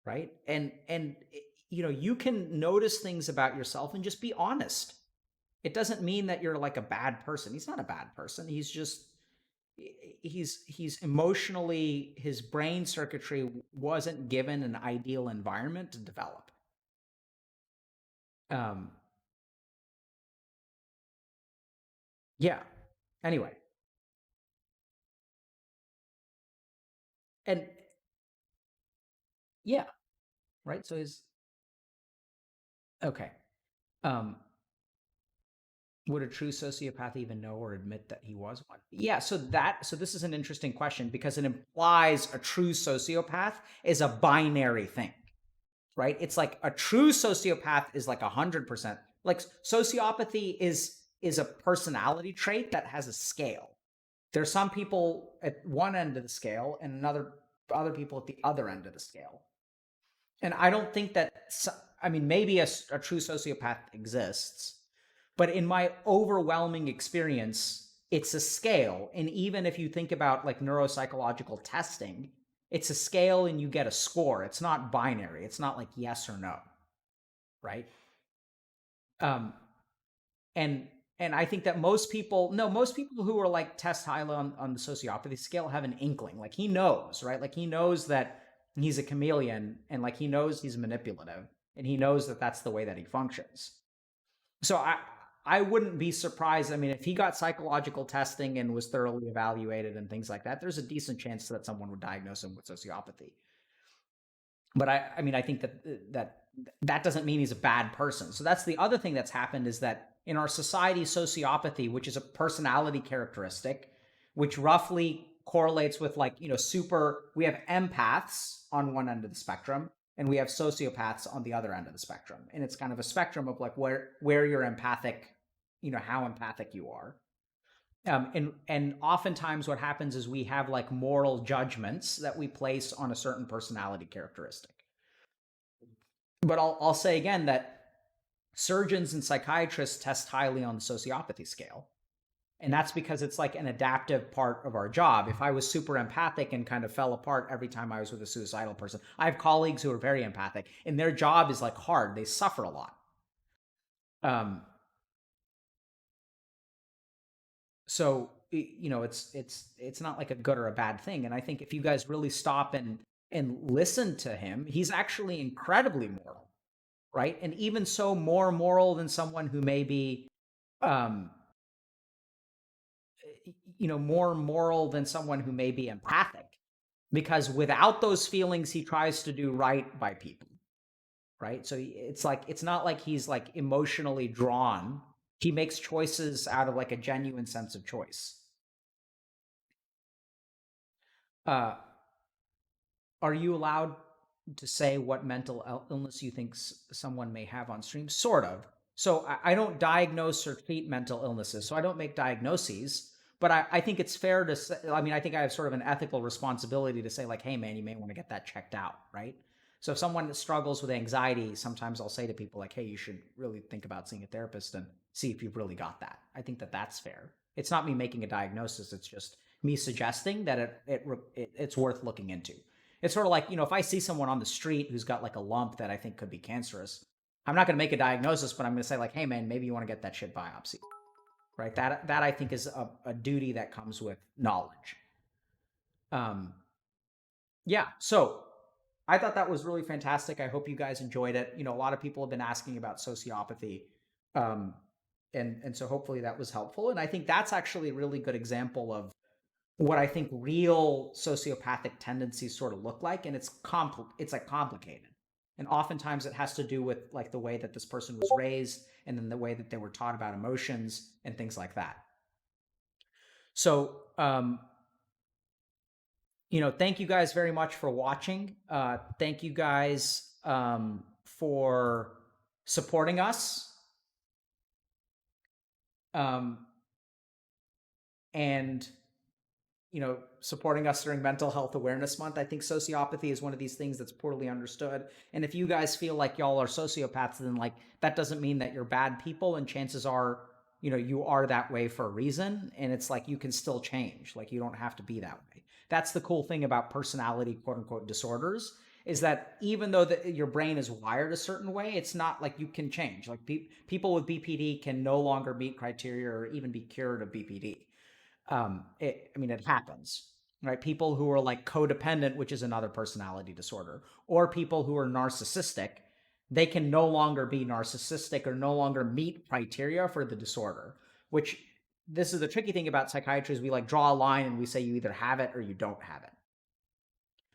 Right? And you can notice things about yourself and just be honest. It doesn't mean that you're like a bad person. He's not a bad person. He's emotionally, his brain circuitry wasn't given an ideal environment to develop. Yeah. Anyway. And yeah, right? So his okay. Um would a true sociopath even know or admit that he was one? Yeah, so this is an interesting question because it implies a true sociopath is a binary thing. Right? It's like a true sociopath is like 100%. Like sociopathy is a personality trait that has a scale. There's some people at one end of the scale and other people at the other end of the scale. And I don't think that, I mean, maybe a true sociopath exists, but in my overwhelming experience, it's a scale. And even if you think about like neuropsychological testing, it's a scale and you get a score. It's not binary. It's not like yes or no, right? Um, and and I think that most people who are like test highly on the sociopathy scale have an inkling. Like he knows, right? Like he knows that he's a chameleon and like he knows he's manipulative and he knows that that's the way that he functions. So I wouldn't be surprised. I mean, if he got psychological testing and was thoroughly evaluated and things like that, there's a decent chance that someone would diagnose him with sociopathy. But I mean, I think that doesn't mean he's a bad person. So that's the other thing that's happened is that in our society, sociopathy, which is a personality characteristic, which roughly correlates with like, we have empaths on one end of the spectrum and we have sociopaths on the other end of the spectrum. And it's kind of a spectrum of like where you're empathic, how empathic you are. And oftentimes what happens is we have like moral judgments that we place on a certain personality characteristic. But I'll say again that surgeons and psychiatrists test highly on the sociopathy scale. And that's because it's like an adaptive part of our job. If I was super empathic and kind of fell apart every time I was with a suicidal person, I have colleagues who are very empathic and their job is like hard. They suffer a lot. So it's not like a good or a bad thing. And I think if you guys really stop and and listen to him, he's actually incredibly moral, right? And even so, more moral than someone who may be, um, more moral than someone who may be empathic. Because without those feelings, he tries to do right by people, right? So it's like, it's not like he's like emotionally drawn. He makes choices out of like a genuine sense of choice. Uh, are you allowed to say what mental illness you think someone may have on stream? Sort of. So I don't diagnose or treat mental illnesses, so I don't make diagnoses. But I think it's fair to say, I mean, I think I have sort of an ethical responsibility to say, like, hey, man, you may want to get that checked out, right? So if someone struggles with anxiety, sometimes I'll say to people, like, hey, you should really think about seeing a therapist and see if you've really got that. I think that that's fair. It's not me making a diagnosis, it's just me suggesting that it's worth looking into. It's sort of like, if I see someone on the street who's got like a lump that I think could be cancerous, I'm not going to make a diagnosis, but I'm going to say, like, hey, man, maybe you want to get that shit biopsy, right? That I think is a duty that comes with knowledge. Yeah. So I thought that was really fantastic. I hope you guys enjoyed it. A lot of people have been asking about sociopathy. Um, and so hopefully that was helpful. And I think that's actually a really good example of what I think real sociopathic tendencies sort of look like, and it's like complicated. And oftentimes it has to do with like the way that this person was raised and then the way that they were taught about emotions and things like that. So, thank you guys very much for watching. Thank you guys for supporting us. And supporting us during Mental Health Awareness Month. I think sociopathy is one of these things that's poorly understood. And if you guys feel like y'all are sociopaths, then like that doesn't mean that you're bad people. And chances are, you are that way for a reason. And it's like you can still change. Like you don't have to be that way. That's the cool thing about personality, quote unquote, disorders, is that even though your brain is wired a certain way, it's not like you can change. Like people with BPD can no longer meet criteria or even be cured of BPD. It happens, right? People who are like codependent, which is another personality disorder, or people who are narcissistic, they can no longer be narcissistic or no longer meet criteria for the disorder, which this is the tricky thing about psychiatry is we like draw a line and we say you either have it or you don't have it.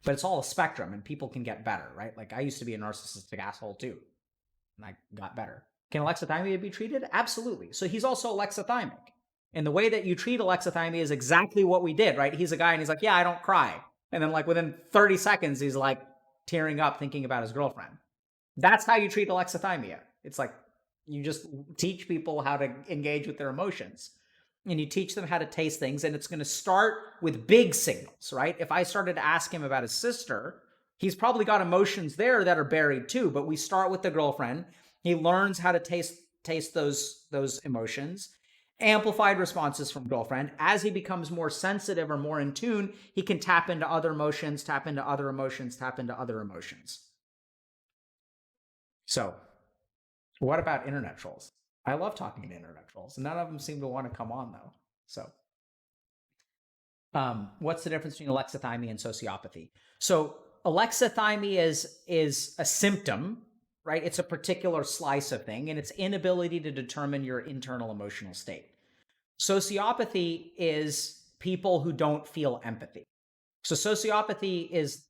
But it's all a spectrum and people can get better, right? Like I used to be a narcissistic asshole too, and I got better. Can alexithymia be treated? Absolutely. So he's also alexithymic. And the way that you treat alexithymia is exactly what we did, right? He's a guy and he's like, yeah, I don't cry. And then like within 30 seconds, he's like tearing up thinking about his girlfriend. That's how you treat alexithymia. It's like you just teach people how to engage with their emotions. And you teach them how to taste things. And it's going to start with big signals, right? If I started to ask him about his sister, he's probably got emotions there that are buried too. But we start with the girlfriend. He learns how to taste those emotions. Amplified responses from girlfriend. As he becomes more sensitive or more in tune, he can tap into other emotions, tap into other emotions, tap into other emotions. So, what about internet trolls? I love talking to internet trolls. None of them seem to want to come on though. So, what's the difference between alexithymia and sociopathy? So, alexithymia is a symptom, right? It's a particular slice of thing, and it's inability to determine your internal emotional state. Sociopathy is people who don't feel empathy. So sociopathy is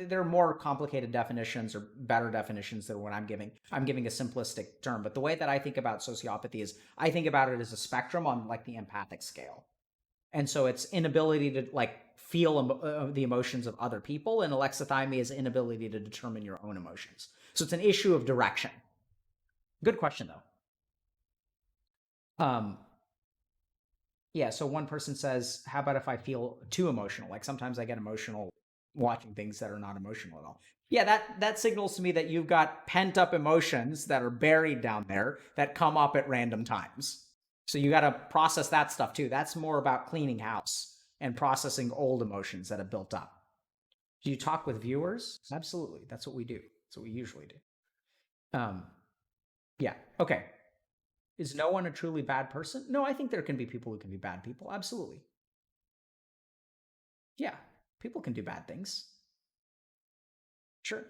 there are more complicated definitions or better definitions than what I'm giving. I'm giving a simplistic term, but the way that I think about sociopathy is I think about it as a spectrum on like the empathic scale. And so it's inability to like feel the emotions of other people, and alexithymia is inability to determine your own emotions. So it's an issue of direction. Good question though. Yeah, so one person says, how about if I feel too emotional? Like sometimes I get emotional watching things that are not emotional at all. Yeah, that signals to me that you've got pent up emotions that are buried down there that come up at random times. So you got to process that stuff too. That's more about cleaning house and processing old emotions that have built up. Do you talk with viewers? Absolutely. That's what we do. That's what we usually do. Yeah. Okay. Is no one a truly bad person? No, I think there can be people who can be bad people. Absolutely. Yeah. People can do bad things. Sure.